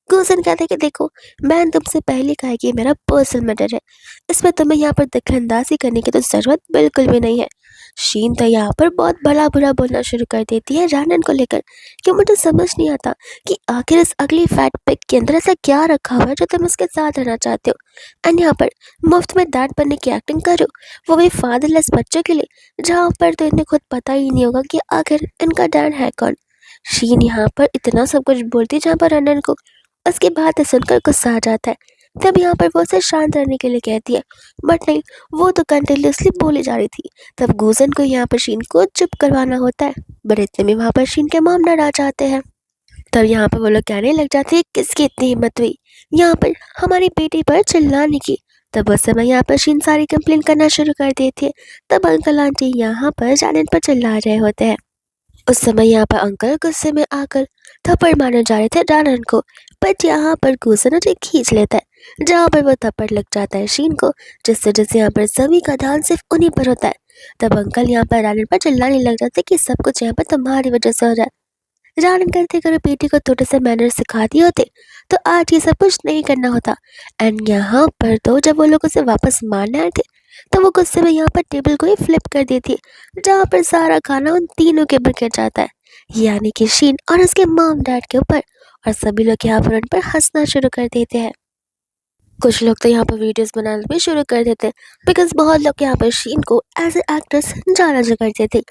गुलशन कहते हैं कि देखो मैंने तुमसे पहले कहा कि ये मेरा पर्सनल मैटर है। इसमें तुम्हें यहाँ पर दखलंदाजी करने की तो ज़रूरत बिल्कुल भी नहीं है। शीन तो यहाँ पर बहुत भला बुरा बोलना शुरू कर देती है रैनन को लेकर कि मुझे समझ नहीं आता कि आखिर इस अगली फैट पिग के अंदर ऐसा क्या रखा हुआ है जो तुम उसके साथ रहना चाहते हो। एंड यहाँ पर मुफ्त में डैड बनने की एक्टिंग करो, वो भी फादरलेस बच्चों के लिए, जहाँ पर तो इन्हें खुद पता ही नहीं होगा कि आखिर इनका डैड है कौन। शीन यहाँ पर इतना सब कुछ बोलती है जहाँ पर रैनन को उसकी बातें सुनकर गुस्सा आ जाता है। तब यहाँ पर वो उसे शांत रहने के लिए कहती है बट नहीं, वो तो कंटिन्यूसली बोली जा रही थी। तब गूजन को यहाँ पर शीन को चुप करवाना होता है। बट इतने में वहाँ पर शीन के मॉम डैड आ जाते हैं। तब यहाँ पर वो लोग कहने लग जाते हैं किसकी इतनी हिम्मत हुई यहाँ पर हमारी बेटी पर चिल्लाने की। तब उस समय यहाँ पर शीन सारी कंप्लेन करना शुरू कर देती है। तब अंकल आंटी यहाँ पर जानन पर चिल्ला रहे होते हैं। उस समय यहाँ पर अंकल गुस्से में आकर थप्पड़ मारने जा रहे थे डानन को, बट यहाँ पर गूसन उसे खींच लेता है जहाँ पर वो थप्पड़ लग जाता है शीन को, जिससे जिससे यहाँ पर सभी का ध्यान सिर्फ उन्हीं पर होता है। तब अंकल यहाँ पर डानन पर चिल्लाने लग जाते कि सब कुछ यहाँ पर तुम्हारी वजह से हो रहा है। डानन करते अगर बेटी को थोड़े से मैनर सिखा दिए होते तो आज ये सब कुछ नहीं करना होता। एंड यहाँ पर तो जब वो लोग उसे वापस मारने आए थे तो वो गुस्से में यहाँ पर टेबल को ही फ्लिप कर देती है जहाँ पर सारा खाना उन तीनों के ऊपर गिर जाता है, यानी कि शीन और उसके मॉम डैड के ऊपर। और सभी लोग यहाँ पर उन पर हंसना शुरू कर देते हैं। कुछ लोग तो यहाँ पर वीडियोस बनाना भी शुरू कर देते हैं बिकॉज बहुत लोग यहाँ पर शीन को एज ए एक्ट्रेस जाना जो करते थे।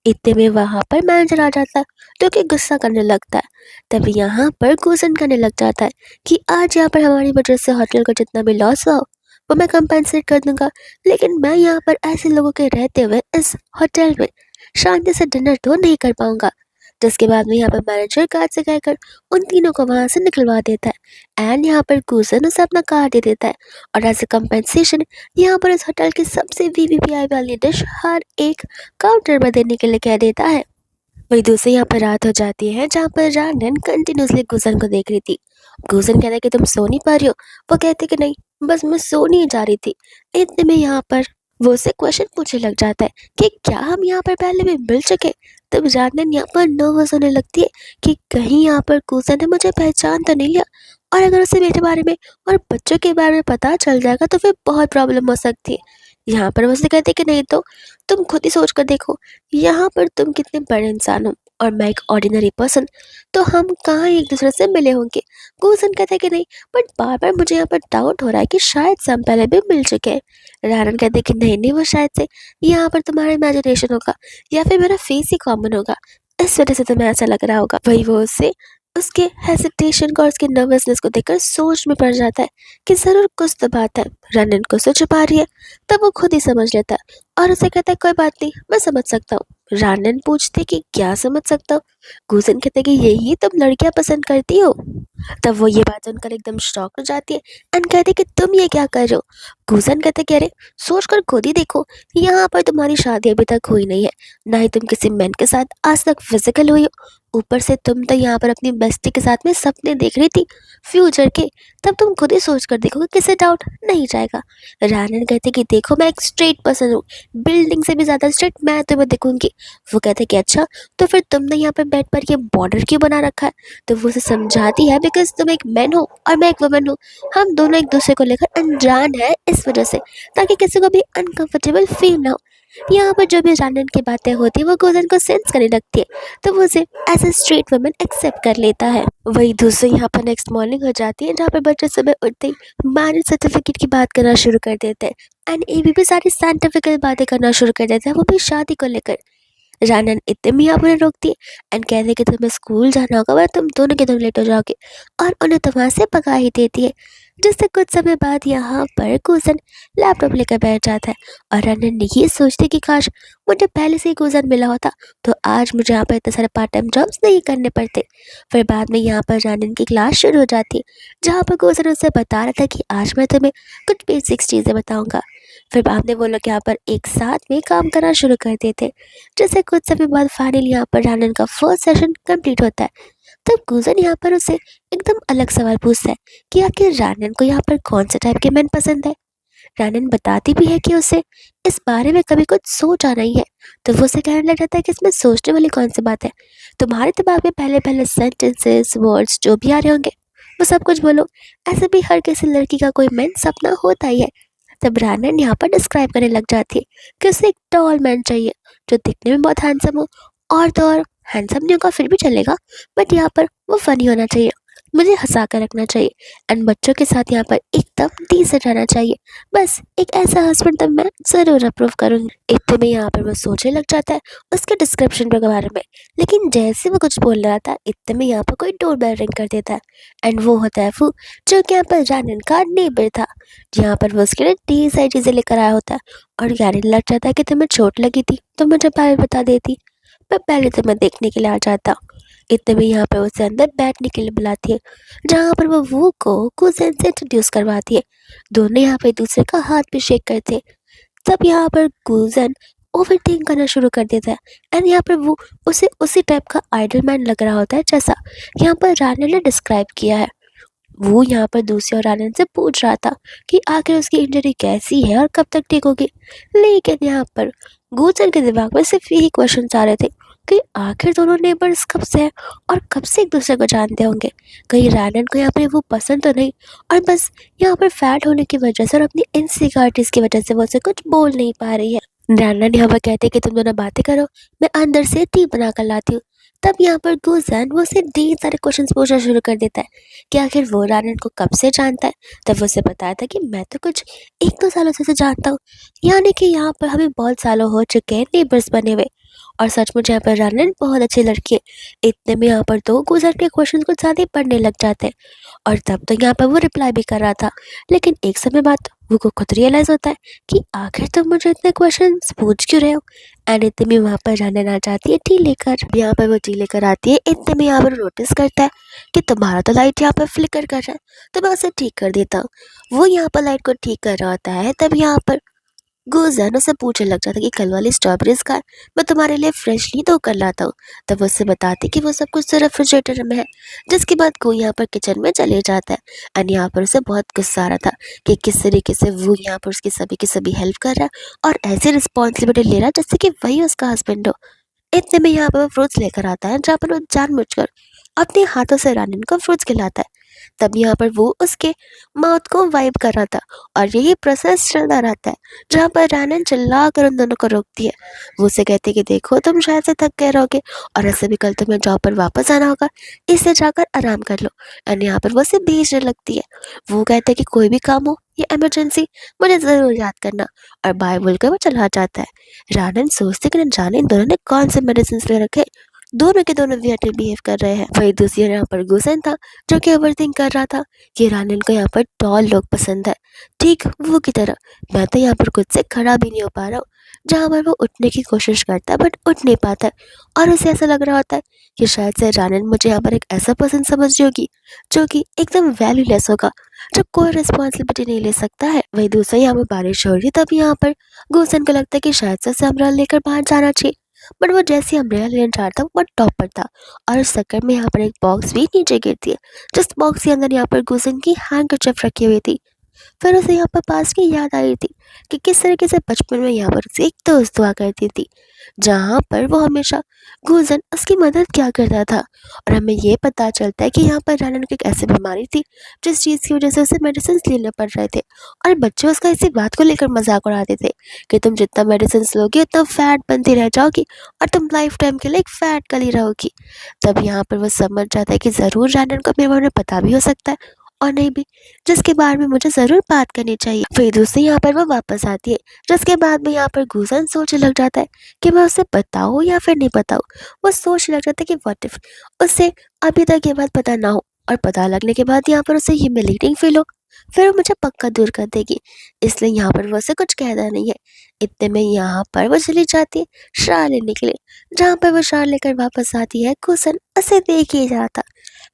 इतने में वहाँ पर मैनेजर आ जाता है जो कि गुस्सा करने लगता है। तभी यहाँ पर घोषण करने लग जाता है कि आज यहाँ पर हमारी वजह से होटल को जितना भी लॉस हुआ वो मैं कंपेंसेट कर दूंगा, लेकिन मैं यहाँ पर ऐसे लोगों के रहते हुए इस होटल में शांति से डिनर तो नहीं कर पाऊंगा। जिसके बाद में यहाँ पर मैनेजर कार से कहकर उन तीनों को वहाँ से निकलवा देता है। एंड यहाँ पर घूसन उसे अपना कार दे देता है और एज ए कंपेंसेशन यहाँ पर इस होटल की सबसे वीवीआईपी वाली डिश हर एक काउंटर पर देने के लिए कह देता है। वही दूसरी यहाँ पर रात हो जाती है जहाँ पर रैंडन कंटिन्यूसली गुजन को देख रही थी। गुजन कहता है कि तुम सो नहीं पा रही हो। वो कहते कि नहीं बस मैं सो नहीं जा रही थी। इतने में यहाँ पर वो उससे क्वेश्चन पूछने लग जाता है कि क्या हम यहाँ पर पहले भी मिल चुके। तब रैंडन यहाँ पर नर्वस होने लगती है कि कहीं यहाँ पर गुजन ने मुझे पहचान तो नहीं लिया, और अगर उसे मेरे बारे में और बच्चों के बारे में पता चल जाएगा तो फिर बहुत प्रॉब्लम हो सकती है। यहाँ पर वो उससे कहते कि नहीं तो तुम खुद ही सोच कर देखो, यहाँ पर तुम कितने बड़े इंसान हो और मैं एक ऑर्डिनरी पर्सन, तो हम कहाँ एक दूसरे से मिले होंगे। गुलशन कहते कि नहीं बट बार बार मुझे यहाँ पर डाउट हो रहा है कि शायद से हम पहले भी मिल चुके हैं। रानन कहते कि नहीं नहीं वो शायद से यहाँ पर तुम्हारा इमेजिनेशन होगा या फिर मेरा फेस ही कॉमन होगा, इस वजह से तुम्हें ऐसा लग रहा होगा। वही वो उससे उसके हेसिटेशन को और उसके नर्वसनेस को देखकर सोच में पड़ जाता है कि जरूर कुछ तो बात है, रनन को सो छुपा रही है। तब वो खुद ही समझ लेता है और उसे कहता है कोई बात नहीं मैं समझ सकता हूँ। रानन पूछते कि क्या समझ सकता हूँ। गुजन कहते कि यही तुम लड़कियां पसंद करती हो। तब वो ये बात सुनकर एकदम शॉक हो जाती है एंड कहते कि तुम ये क्या कर रहे हो। गुजन कहते कि अरे सोच कर खुद ही देखो, यहाँ पर तुम्हारी शादी अभी तक हुई नहीं है, ना ही तुम किसी मैन के साथ आज तक फिजिकल हुई हो। ऊपर से तुम तो यहाँ पर अपनी बेस्टी के साथ में सपने देख रही थी फ्यूचर के। तब तुम खुद ही सोच कर देखोगे किसे डाउट नहीं जाएगा। रानन कहते कि देखो मैं एक स्ट्रेट पर्सन हूँ, बिल्डिंग से भी ज़्यादा स्ट्रेट मैं तुम्हें दिखूंगी। वो कहते कि अच्छा, तो फिर तुमने यहाँ पे बेड पर ये बॉर्डर क्यों बना रखा है? तो वो उसे समझाती है बिकॉज तुम एक मैन हो और मैं एक वुमन हूँ, हम दोनों एक दूसरे को लेकर अनजान है इस वजह से, ताकि किसी को भी अनकंफर्टेबल फील ना हो। यहाँ पर जो भी रानन की बातें होती है वो गुजन को सेंस करने लगती है, तो वो उसे as a straight woman accept कर लेता है। वही दूसरी यहाँ पर नेक्स्ट मॉर्निंग हो जाती है जहाँ पर बच्चे सुबह उठते ही मैरिज सर्टिफिकेट की बात करना शुरू कर देते हैं एंड एबी भी सारी साइंटिफिकल बातें करना शुरू कर देते हैं, वो भी शादी को लेकर। रानन इतने में यहाँ पर रोकती है एंड कहते हैं कि तुम्हें स्कूल जाना होगा वरना तुम दोनों के दोनों लेट हो जाओगे, और उन्हें तो वहाँ से भगा ही देती है। जिससे कुछ समय बाद यहाँ पर कूसन लैपटॉप लेकर बैठ जाता है और रानन ये सोचती कि काश मुझे पहले से ही कूसन मिला होता तो आज मुझे यहाँ पर इतने सारे पार्ट टाइम जॉब्स नहीं करने पड़ते। फिर बाद में यहाँ पर रानन की क्लास शुरू हो जाती है जहाँ पर कूसन उससे बता रहा था कि आज मैं तुम्हें कुछ बेसिक्स चीज़ें बताऊँगा। फिर बाद में वो लोग यहाँ पर एक साथ में काम करना शुरू कर देते, जैसे कुछ समय बाद फाइनली यहाँ पर रानन का फर्स्ट सेशन कंप्लीट होता है। तब गुजन यहाँ पर उसे एकदम अलग सवाल पूछता है कि आखिर रानन को यहाँ पर कौन से टाइप के मैन पसंद है। रानन बताती भी है कि उसे इस बारे में कभी कुछ सोचा नहीं है, तो वो उसे कहने लग जाता है कि इसमें सोचने वाली कौन सी बात है, तुम्हारे दिमाग में पहले पहले सेंटेंसेस वर्ड्स जो भी आ रहे होंगे वो सब कुछ बोलो, ऐसे भी हर किसी लड़की का कोई मैन सपना होता ही है। तब रानन यहाँ पर डिस्क्राइब करने लग जाती है कि उसे एक टॉल मैन चाहिए जो दिखने में बहुत हैंडसम हो, और तो और हैंडसम नहीं होगा फिर भी चलेगा, बट यहाँ पर वो फनी होना चाहिए, मुझे हंसा कर रखना चाहिए एंड बच्चों के साथ यहाँ पर एकदम डिसेंट रहना चाहिए। बस एक ऐसा हस्बैंड तब मैं ज़रूर अप्रूव करूँगी। इतने में यहाँ पर वो सोचने लग जाता है उसके डिस्क्रिप्शन के बारे में, लेकिन जैसे वो कुछ बोल रहा था इतने में यहाँ पर कोई डोर बेल रिंग कर देता है एंड वो होता है वो जो कि यहाँ पर रानन का नेबर था। यहाँ पर वो उसके लिए ढेर सारी चीज़ें लेकर आया होता है और कहने लग जाता है कि तुम्हें चोट लगी थी तो मुझे पहले बता देती, मैं पहले तुम्हें देखने के लिए आ जाता। इतने में यहाँ पर उसे अंदर बैठने के लिए बुलाती है जहाँ पर वो को कुजन से इंट्रोड्यूस करवाती है। दोनों यहाँ पर एक दूसरे का हाथ भी शेक करते हैं। तब यहाँ पर कुजन ओवर थिंक करना शुरू कर देता है एंड यहाँ पर वो उसे उसी टाइप का आइडल मैन लग रहा होता है जैसा यहाँ पर रानी ने डिस्क्राइब किया है। वो यहाँ पर दूसरे और आनंद से पूछ रहा था कि आखिर उसकी इंजरी कैसी है और कब तक ठीक होगी, लेकिन यहाँ पर गुजर के दिमाग में सिर्फ यही क्वेश्चन आ रहे थे कि आखिर दोनों नेबर्स कब से हैं और कब से एक दूसरे को जानते होंगे, कहीं रानन को यहाँ पर वो पसंद तो नहीं और बस यहाँ पर फैट होने की वजह से और अपनी इनसिक्योरिटीज की वजह से वो उसे कुछ बोल नहीं पा रही है। रानन यहाँ पर कहते कि तुम दोनों बातें करो, मैं अंदर से टी बना कर लाती हूँ। तब यहाँ पर गुजन वो उसे ढेर सारे क्वेश्चंस पूछना शुरू कर देता है कि आखिर वो रानन को कब से जानता है। तब वो उसे बताया था कि मैं तो कुछ 1-2 सालों से उसे जानता हूँ, यानी कि यहाँ पर हमें बहुत सालों हो चुके हैं नेबर्स बने हुए, और सचमुच यहाँ पर रानन बहुत अच्छी लड़की है। इतने में यहाँ पर तो गुजर के क्वेश्चन कुछ ज़्यादा ही पढ़ने लग जाते हैं और तब तो यहाँ पर वो रिप्लाई भी कर रहा था, लेकिन एक समय बाद वो को खुद रियलाइज़ होता है कि आखिर तुम मुझे इतने क्वेश्चन पूछ क्यों रहे हो। एंड इतने में वहाँ पर रानन आ जाती है टी लेकर। यहाँ पर वो टी लेकर आती है, इतने में यहाँ पर नोटिस करता है कि तुम्हारा तो लाइट यहाँ पर फ्लिकर कर रहा है, तो मैं उसे ठीक कर देता हूँ। वो यहाँ पर लाइट को ठीक कर रहा होता है, तब यहाँ पर गुजन उसे पूछने लग जाता कि कल वाली स्ट्रॉबेरीज का मैं तुम्हारे लिए फ्रेशली धो कर लाता हूँ। तब वो उससे बताती कि वो सब कुछ तो रेफ्रिजरेटर में है, जिसके बाद कोई यहाँ पर किचन में चले जाता है एंड यहाँ पर उसे बहुत गुस्सा आ रहा था कि किस तरीके से वो यहाँ पर उसकी सभी की सभी हेल्प कर रहा है और ऐसी रिस्पॉन्सिबिलिटी ले रहा है जैसे कि वही उसका हस्बैंड हो। इतने में यहाँ पर वो फ्रूट्स लेकर आता है जहाँ पर वो जानबूझकर अपने हाथों से रानन को फ्रूट्स खिलाता है। तब यहाँ पर वो उसके माउथ को वाइप कर रहा था और यही प्रोसेस चलता रहता है जहाँ पर रानन चिल्ला कर उन दोनों को रोकती है। वो उसे कहती है कि देखो तुम शायद से थक गए रहोगे और ऐसे भी कल तुम्हें जॉब पर वापस आना होगा, इससे जाकर आराम कर लो। एंड यहाँ पर वो उसे भेजने लगती है। वो कहते हैं कि कोई भी काम हो या इमरजेंसी मुझे ज़रूर याद करना, और बाय बोलकर वो चला जाता है। रानन सोचते कि न जाने इन दोनों ने कौन से मेडिसिन ले रखे, दोनों के दोनों वीआईपी बिहेव कर रहे हैं। वही दूसरी ओर यहाँ पर गुसन था जो कि ओवरथिंक कर रहा था कि रानन को यहाँ पर टॉल लोग पसंद है, ठीक वो की तरह मैं तो यहाँ पर खुद से खड़ा भी नहीं हो पा रहा हूँ। जहाँ पर वो उठने की कोशिश करता है बट उठ नहीं पाता है और उसे ऐसा लग रहा होता है कि शायद से रानन मुझे यहाँ पर एक ऐसा पर्सन समझ रही होगी जो कि एकदम वैल्यूलेस होगा, जो कोई रिस्पॉन्सिबिलिटी नहीं ले सकता है। वही दूसरा यहाँ पर बारिश हो रही है, तब यहाँ पर गुसन को लगता है कि शायद से उसे अम्ब्रेला लेकर बाहर जाना चाहिए। बट वो जैसे अम्ब्रेला लेना चाहता वो टॉप पर था और उस चक्कर में यहाँ पर एक बॉक्स भी नीचे गिरती है, जिस बॉक्स के अंदर यहाँ पर गुसन की हैंडकरचिप रखी हुई थी। फिर उसे यहाँ पर पास की याद आई थी कि किस तरीके से बचपन में यहाँ पर उसे एक दोस्त हुआ करती थी, जहाँ पर वो हमेशा गुजन उसकी मदद किया करता था। और हमें ये पता चलता है कि यहाँ पर रानन को एक ऐसी बीमारी थी जिस चीज़ की वजह से उसे मेडिसिन लेने पड़ रहे थे, और बच्चे उसका इसी बात को लेकर मजाक उड़ाते थे कि तुम जितना मेडिसिन लोगे उतना फैट बनती रह जाओगी और तुम लाइफ टाइम के लिए एक फैट गली रहोगी। तब यहाँ पर वो समझ जाता है कि ज़रूर रानन को मेरे बारे में पता भी हो सकता है और नहीं भी, जिसके बारे में मुझे ज़रूर बात करनी चाहिए। फिर दूसरी यहाँ पर वो वापस आती है, जिसके बाद में यहाँ पर गुजन सोचने लग जाता है कि मैं उसे बताऊँ या फिर नहीं बताऊँ। वो सोचने लग जाता है कि व्हाट इफ उसे अभी तक ये बात पता ना हो और पता लगने के बाद यहाँ पर उसे ह्यूमिलेटिंग फील हो, फिर वो मुझे पक्का दूर कर देगी, इसलिए यहाँ पर वो उसे कुछ कहता नहीं है। इतने में यहाँ पर वो चली जाती है शार लेने के लिए, जहाँ पर वो शार लेकर वापस आती है गुजन उसे देख ही जाता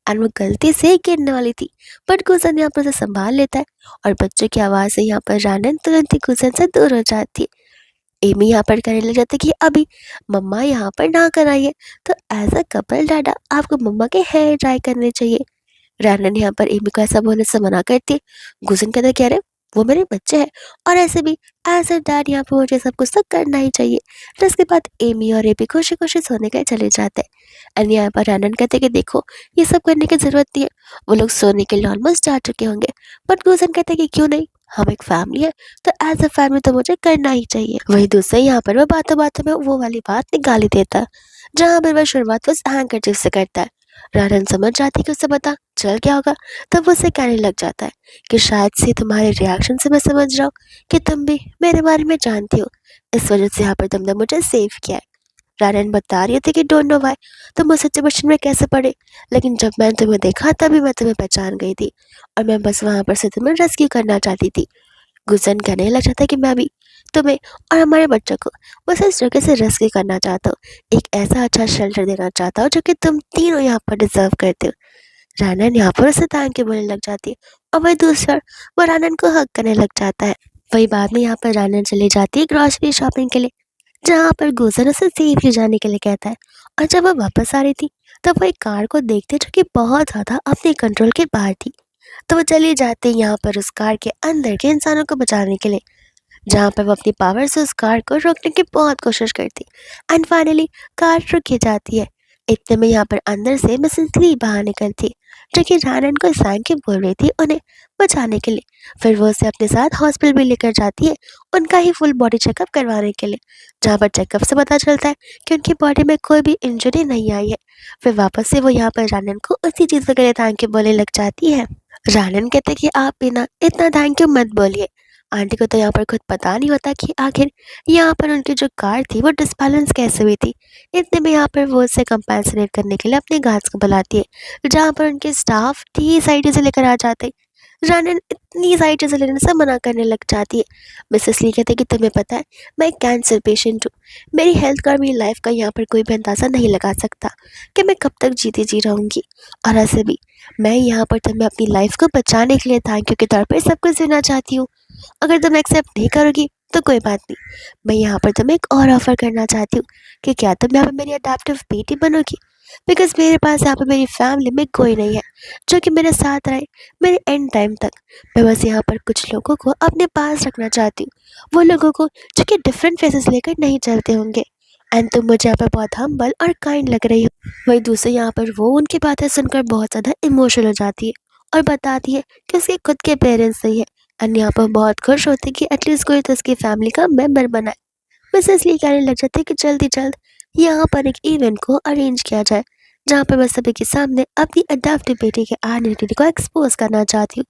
और वो गलती से गिरने वाली थी, बट गुजन यहाँ पर उसे संभाल लेता है और बच्चों की आवाज़ से यहाँ पर रानन तुरंत ही गुजन से दूर हो जाती है। एमी यहाँ पर कहने लग जाती है कि अभी मम्मा यहाँ पर ना कराइए, तो एज अ कपल डाटा आपको मम्मा के हेयर ड्राई करने चाहिए। रानन यहाँ पर एमी को ऐसा बोलने से मना करती है। गुजन कहता है कह रहे वो मेरे बच्चे हैं और ऐसे भी एज अ डैड यहाँ पर मुझे सब कुछ तो करना ही चाहिए। फिर उसके बाद एमी और एबी खुशी खुशी सोने के लिए चले जाते हैं एंड यहाँ पर रानन कहते हैं कि देखो ये सब करने की जरूरत नहीं है, वो लोग सोने के लिए ऑलमोस्ट जा चुके होंगे। बट गुजन कहते हैं कि क्यों नहीं, हम एक फैमिली है तो एज अ फैमिली तो मुझे करना ही चाहिए। वही दूसरे यहाँ पर वो बातों बातों में वो वाली बात निकाल ही देता है, जहाँ पर वह शुरुआत बस हैंकरचिप से करता है। रानन समझ जाती है कि उसे पता चल क्या होगा, तब वो उसे कहने लग जाता है कि शायद से तुम्हारे रिएक्शन से मैं समझ रहा हूँ कि तुम भी मेरे बारे में जानती हो, इस वजह से यहाँ पर तुमने मुझे सेव किया है। रानन बता रही थी कि डोंट नो व्हाई तुम उस सिचुएशन में कैसे पड़े, लेकिन जब मैंने तुम्हें देखा तभी मैं तुम्हें पहचान गई थी और मैं बस वहां पर से तुम्हें रेस्क्यू करना चाहती थी। गुजन कहने लग जाता है कि मैं भी तुम्हें और हमारे बच्चों को बस इस जगह से रेस्क्यू करना चाहता हूँ, एक ऐसा अच्छा शेल्टर देना चाहता हूँ जो कि तुम तीनों यहाँ पर डिजर्व करते हो। रानन यहाँ पर उसे थैंक यू बोलने लग जाती है और वही दूसरा वो रानन को हक करने लग जाता है। वही बाद में यहाँ पर रानन चली जाती है ग्रॉसरी शॉपिंग के लिए, जहाँ पर गुजर उसे सेफली जाने के लिए कहता है। और जब वो वापस आ रही थी तब वो एक कार को देखते जो कि बहुत ज़्यादा अपने कंट्रोल के बाहर थी, तो वो चली जाती है यहाँ पर उस कार के अंदर के इंसानों को बचाने के लिए, जहाँ पर वो अपनी पावर से उस कार को रोकने की बहुत कोशिश करती एंड फाइनली कार रुक ही जाती है। इतने में यहाँ पर अंदर से मिसेस ली बाहर निकलती है, जो कि रानन को थैंक यू बोल रही थी उन्हें बचाने के लिए। फिर वो उसे अपने साथ हॉस्पिटल भी लेकर जाती है उनका ही फुल बॉडी चेकअप करवाने के लिए, जहाँ पर चेकअप से पता चलता है कि उनकी बॉडी में कोई भी इंजरी नहीं आई है। फिर वापस से वो यहाँ पर रानन को उसी चीज़ के लिए थैंक यू बोलने लग जाती है। रानन कहते कि आप भी ना इतना थैंक यू मत बोलिए, आंटी को तो यहाँ पर खुद पता नहीं होता कि आखिर यहाँ पर उनकी जो कार थी वो डिसबैलेंस कैसे हुई थी। इतने में यहाँ पर वो उसे कंपेंसेट करने के लिए अपने गार्ड्स को बुलाती है, जहाँ पर उनके स्टाफ टी साइड से लेकर आ जाते हैं। रानन इतनी सारी चीज़ें लेने से मना करने लग जाती है। मिसेस ली कहते कि तुम्हें पता है मैं एक कैंसर पेशेंट हूँ, मेरी हेल्थ का और मेरी लाइफ का यहाँ पर कोई भी अंदाज़ा नहीं लगा सकता कि मैं कब तक जीती जी रहूँगी, और ऐसे भी मैं यहाँ पर तुम्हें अपनी लाइफ को बचाने के लिए थैंक यू के तौर पर सब कुछ देना चाहती हूँ। अगर तुम एक्सेप्ट नहीं करोगी तो कोई बात नहीं, मैं यहाँ पर तुम्हें एक और ऑफ़र करना चाहती हूँ कि क्या तुम यहाँ पर मेरी अडॉप्टिव बेटी बनोगी, बिकॉज मेरे पास यहाँ पर मेरी फैमिली में कोई नहीं है जो कि मेरे साथ रहे मेरे एंड टाइम तक। मैं बस यहाँ पर कुछ लोगों को अपने पास रखना चाहती हूँ, वो लोगों को जो कि डिफरेंट फेसेस लेकर नहीं चलते होंगे। एंड तुम मुझे यहाँ पर बहुत हम्बल और काइंड लग रही हो। वही दूसरे यहाँ पर वो उनकी बातें सुनकर बहुत ज़्यादा इमोशनल हो जाती है और बताती है कि उसके खुद के पेरेंट्स नहीं है एंड यहाँ पर बहुत खुश होती है कि एटलीस्ट कोई तो उसकी फैमिली का मेंबर बना है। मिसेस ली कहने लग जाती है कि जल्दी जल्द यहाँ पर एक इवेंट को अरेंज किया जाए, जहाँ पर मैं सभी के सामने अपनी अडॉप्टिव बेटी के आइडेंटिटी को एक्सपोज करना चाहती हूँ,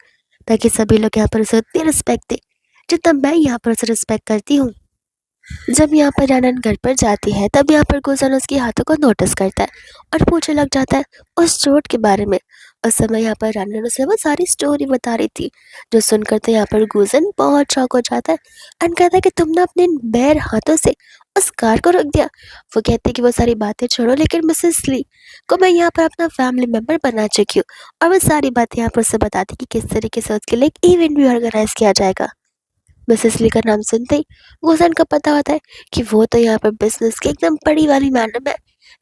ताकि सभी लोग यहाँ पर उसे उतनी रिस्पेक्ट दें जितना मैं यहाँ पर उसे रिस्पेक्ट करती हूँ। जब यहाँ पर रानन घर पर जाती है तब यहाँ पर गुजन उसके हाथों को नोटिस करता है और पूछने लग जाता है उस चोट के बारे में। उस समय यहाँ पर रानन उसे वो सारी स्टोरी बता रही थी, जो सुनकर तो यहाँ पर गुजन बहुत शौक हो जाता है एंड कहता है कि तुमने अपने बैर हाथों से उस कार को रोक दिया। वो कहते हैं कि वो सारी बातें छोड़ो, लेकिन मिसेस ली को मैं यहाँ पर अपना फैमिली मेम्बर बना चुकी हूँ, और वो सारी बातें यहाँ पर उसे बताती कि किस तरीके से उसके लिए एक इवेंट भी ऑर्गेनाइज किया जाएगा। मिसेस ली का नाम सुनते ही गुसन को पता होता है कि वो तो यहाँ पर बिजनेस की एकदम बड़ी वाली मैडम है,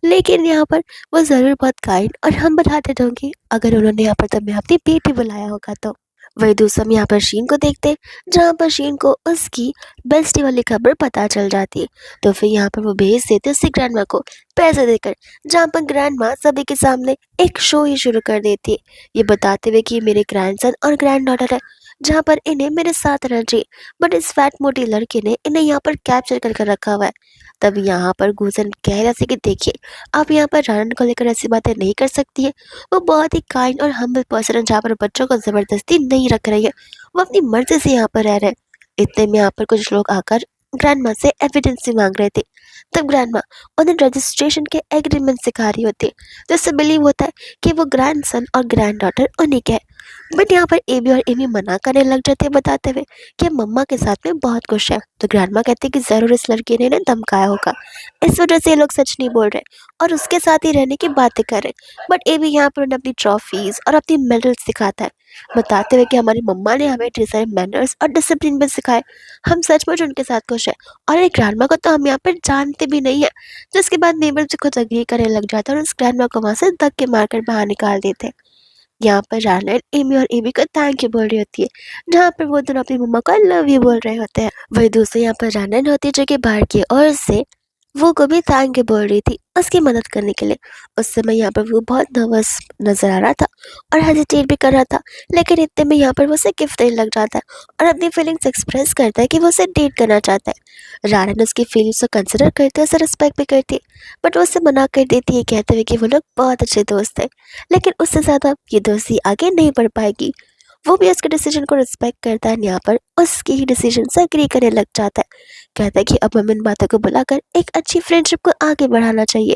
लेकिन यहाँ पर वो ज़रूर बहुत काइंड और हम्बल हार्टेड होंगी अगर उन्होंने यहाँ पर तुम्हें अपनी बेटी बुलाया होगा तो। वही दूसरा हम यहाँ पर शीन को देखते हैं, जहाँ पर शीन को उसकी बेस्टी वाली खबर पता चल जाती है। तो फिर यहाँ पर वो भेज देते उसकी ग्रैंड को पैसे देकर, जहाँ पर ग्रैंड सभी के सामने एक शो ही शुरू कर देती है, ये बताते हुए कि ये मेरे ग्रैंडसन और ग्रैंड डॉटर है, जहाँ पर इन्हें मेरे साथ रहना चाहिए, बट इस फैट मोटी लड़के ने इन्हें यहाँ पर कैप्चर कर रखा हुआ है। तब यहाँ पर गुजन कह रहा था कि देखिए, आप यहाँ पर रानन को लेकर ऐसी बातें नहीं कर सकती है। वो बहुत ही काइंड और हम्बल पर्सन है, जहाँ पर बच्चों को जबरदस्ती नहीं रख रही है, वो अपनी मर्जी से यहाँ पर रह रहे हैं। इतने में यहाँ पर कुछ लोग आकर ग्रैंड माँ से एविडेंस भी मांग रहे थे। तब ग्रैंड माँ उन्हें रजिस्ट्रेशन के एग्रीमेंट सिखा रही होती है, जिससे बिलीव होता है कि वो ग्रैंडसन और ग्रैंड डॉटर उन्हीं के है। बट यहाँ पर एबी और एमी मना करने लग जाते हैं, बताते हुए कि हम मम्मा के साथ में बहुत खुश है। तो ग्रैंडमा कहते हैं कि ज़रूर इस लड़की ने इन्हें धमकाया होगा, इस वजह से ये लोग सच नहीं बोल रहे और उसके साथ ही रहने की बातें कर रहे। बट एबी यहाँ पर उन्हें अपनी ट्रॉफीज और अपनी मेडल्स दिखाता है, बताते हुए कि हमारी मम्मा ने हमें ढेर सारे मैनर्स और डिसिप्लिन भी सिखाए, हम सचमुच उनके साथ खुश है। और एक ग्रैंडमा को तो हम यहाँ पर जानते भी नहीं है। जिसके बाद नेबर जो खुद अग्री करने लग जाता है और उस ग्रैंडमा को वहाँ से धक्के मारकर बाहर निकाल देते हैं। यहाँ पर रानर एमी और एबी को थैंक यू बोल रही होती है, जहाँ पर वो दोनों अपनी मम्मा को आई लव यू बोल रहे होते हैं। वही दूसरी यहाँ पर रानर होती है, जो कि बाहर की ओर से वो को भी थैंक यू बोल रही थी उसकी मदद करने के लिए। उस समय यहाँ पर वो बहुत नर्वस नजर आ रहा था और हेजिटेट भी कर रहा था, लेकिन इतने में यहाँ पर वो उसे गिफ्ट देने लग जाता है और अपनी फीलिंग्स एक्सप्रेस करता है कि वो उसे डेट करना चाहता है। रानन उसकी फीलिंग्स को कंसिडर करते हैं, उसे रिस्पेक्ट भी करती है, बट वो उसे मना कर देती है, कहते हुए कि वो लोग बहुत अच्छे दोस्त हैं, लेकिन उससे ज़्यादा ये दोस्ती आगे नहीं बढ़ पाएगी। वो भी उसके डिसीजन को रिस्पेक्ट करता है, यहाँ पर उसकी ही डिसीजन से एग्री करने लग जाता है, कहता है कि अब हमें इन बातों को बुलाकर एक अच्छी फ्रेंडशिप को आगे बढ़ाना चाहिए।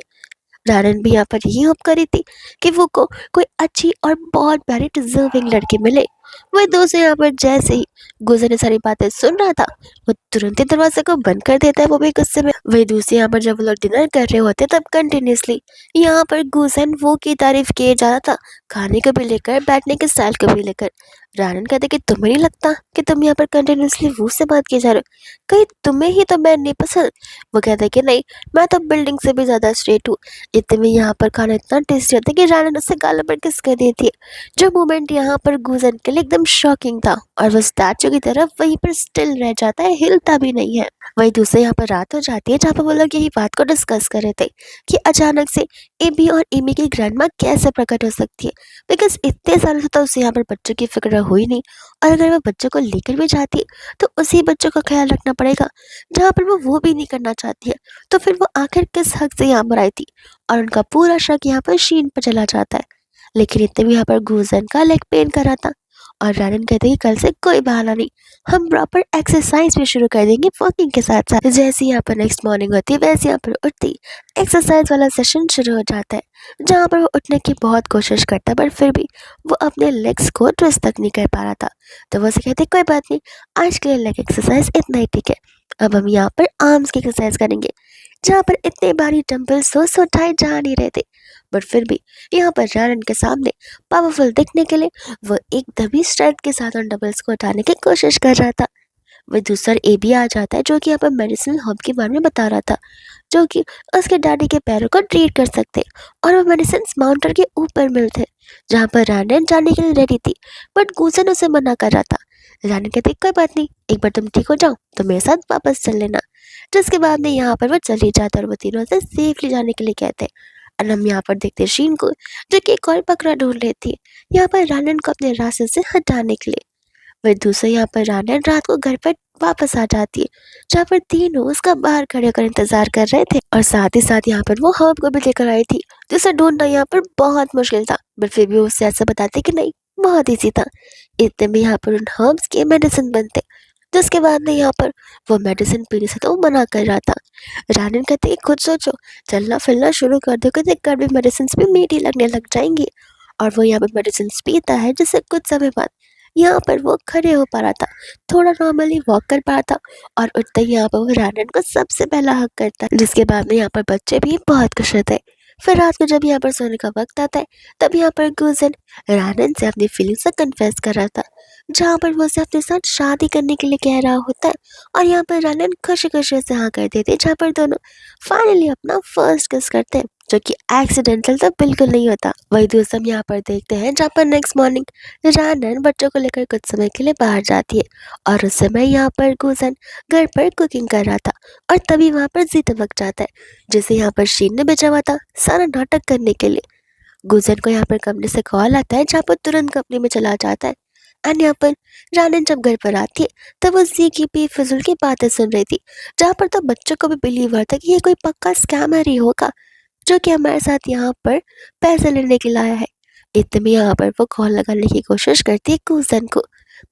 रानन भी यहाँ पर यही होप करी थी कि वो को कोई अच्छी और बहुत प्यारी डिजर्विंग लड़की मिले। वह दोस्त यहाँ पर जैसे ही गुजर ने सारी बातें सुन रहा था, वो तुरंत ही दरवाजे को बंद कर देता है, वो भी गुस्से में। वही दूसरी यहाँ पर जब वो लोग डिनर कर रहे होते तब कंटिन्यूसली यहाँ पर गुजन वो की तारीफ किए जा रहा था, खाने को भी लेकर बैठने के स्टाइल को भी लेकर। रानन कहते कि तुम्हें नहीं लगता कि तुम यहाँ पर कंटिन्यूसली वो से बात किए जा रहे हो, कहीं तुम्हें ही तो मैं नहीं पसंद। वो कहता है कि नहीं, मैं तो बिल्डिंग से भी ज़्यादा स्ट्रेट हूँ। इतने में यहाँ पर खाना इतना टेस्टी होता है कि रानन उससे गालों पर किस कर देती है, जो मोमेंट यहाँ पर गुजन के लिए एकदम शॉकिंग था, और वो स्टैचू की तरफ वहीं पर स्टिल रह जाता है, हिलता भी नहीं है। वही दूसरे यहाँ पर रात हो जाती है, जहाँ पर वो लोग यही बात को डिस्कस कर रहे थे कि अचानक से एबी और एमी की ग्रैंडमा कैसे प्रकट हो सकती है, बिकॉज इतने सालों से तो उसे यहाँ पर बच्चों की फिक्र हुई नहीं, और अगर वो बच्चों को लेकर भी जाती है तो उसी बच्चों का ख्याल रखना पड़ेगा, जहाँ पर वो भी नहीं करना चाहती है। तो फिर वो आखिर किस हक से यहाँ पर आई थी, और उनका पूरा शक यहाँ पर शीन पर चला जाता है। लेकिन इतने भी यहाँ पर गुजन का लेग पेन कर रहा था, और रानन कहते हैं कि कल से कोई बहाना नहीं, हम प्रॉपर एक्सरसाइज भी शुरू कर देंगे वॉकिंग के साथ साथ। जैसे यहाँ पर नेक्स्ट मॉर्निंग होती है, वैसे यहाँ पर उठती एक्सरसाइज वाला सेशन शुरू हो जाता है, जहाँ पर वो उठने की बहुत कोशिश करता है, पर फिर भी वो अपने लेग्स को ट्विस्ट तक नहीं कर पा रहा था। तो वो उसे कहते कोई बात नहीं, आज के लिए लेग एक्सरसाइज इतना ही ठीक है, अब हम यहाँ पर आर्म्स की एक्सरसाइज करेंगे, जहाँ पर इतने भारी डंबल्स तो उठाए जा नहीं रहे थे। बट फिर भी यहाँ पर रानन के सामने पावरफुल दिखने के लिए वो एकदम ही स्ट्रेंथ के साथ उन डंबल्स को उठाने की कोशिश कर रहा था। वह दूसरा ए भी आ जाता है, जो कि यहाँ पर मेडिसिन हब के बारे में बता रहा था, जो कि उसके डैडी के पैरों को ट्रीट कर सकते, और वो मेडिसिन माउंटर के ऊपर मिलते, जहाँ पर रानन जाने के लिए रेडी थी, बट गुजन उसे मना कर रहा था। रानन कहते कोई बात नहीं, एक बार तुम ठीक हो जाओ तो मेरे साथ वापस चल लेना। जिसके बाद में यहाँ पर वो चली जाता और वो तीनों से सेफली जाने के लिए कहते हैं। और हम यहाँ पर देखते हैं शीन को, जो कि एक और बकरा ढूंढ लेती है, यहाँ पर रानन को अपने रास्ते से हटाने के लिए। वह दूसरे यहाँ पर रानन रात को घर पर वापस आ जाती है, जहाँ पर तीनों उसका बाहर खड़े होकर इंतजार कर रहे थे, और साथ ही साथ यहाँ पर वो हर्ब को भी लेकर आई थी, जिसे ढूंढना यहाँ पर बहुत मुश्किल था, बट फिर भी वो उससे ऐसा बताते कि नहीं, बहुत ईजी था। इतने में यहाँ पर उन हर्ब्स के मेडिसिन बनते, जिसके बाद में यहाँ पर वो मेडिसिन पीने से तो वो मना कर रहा था। रानन कहते कि खुद सोचो, चलना फिरना शुरू कर दो, कहते कर भी मेडिसिन भी मीठी लगने लग जाएंगी। और वो यहाँ पर मेडिसिन पीता है, जिससे कुछ समय बाद यहाँ पर वो खड़े हो पा रहा था, थोड़ा नॉर्मली वॉक कर पा रहा था, और उठते ही यहाँ पर वो रानन को सबसे पहला हक करता है, जिसके बाद में यहाँ पर बच्चे भी बहुत खुश होते। फिर रात को जब यहाँ पर सोने का वक्त आता है, तब यहाँ पर गुलशन रानन से अपनी फीलिंग्स को कन्फेस कर रहा था, जहाँ पर वो उसे अपने साथ शादी करने के लिए कह रहा होता है। और यहाँ पर रानन खुशी खुशी से हाँ कर देती है, जहाँ पर दोनों फाइनली अपना फर्स्ट किस करते हैं, जो कि एक्सीडेंटल तो बिल्कुल नहीं होता। वही दूसरा हम यहाँ पर देखते हैं, जहाँ पर नेक्स्ट मॉर्निंग रानन बच्चों को लेकर कुछ समय के लिए बाहर जाती है, और उस समय यहाँ पर गुलशन घर पर कुकिंग कर रहा था। और तभी वहाँ पर जी टपक जाता है, जिसे यहाँ पर शीन ने भेजा हुआ था सारा नाटक करने के लिए। गुलशन को यहाँ पर कंपनी से कॉल आता है, जहाँ पर तुरंत कंपनी में चला जाता है। एंड यहाँ पर रानन जब घर पर आती है, तब वो जी की बेफिजुल की बातें सुन रही थी, जहाँ पर तो बच्चों को भी बिलीव हुआ था कि ये कोई पक्का स्कैमर ही होगा, जो कि हमारे साथ यहाँ पर पैसे लेने के लिए आया है। इतने में यहाँ पर वो कॉल लगाने की कोशिश करती है गुलशन को,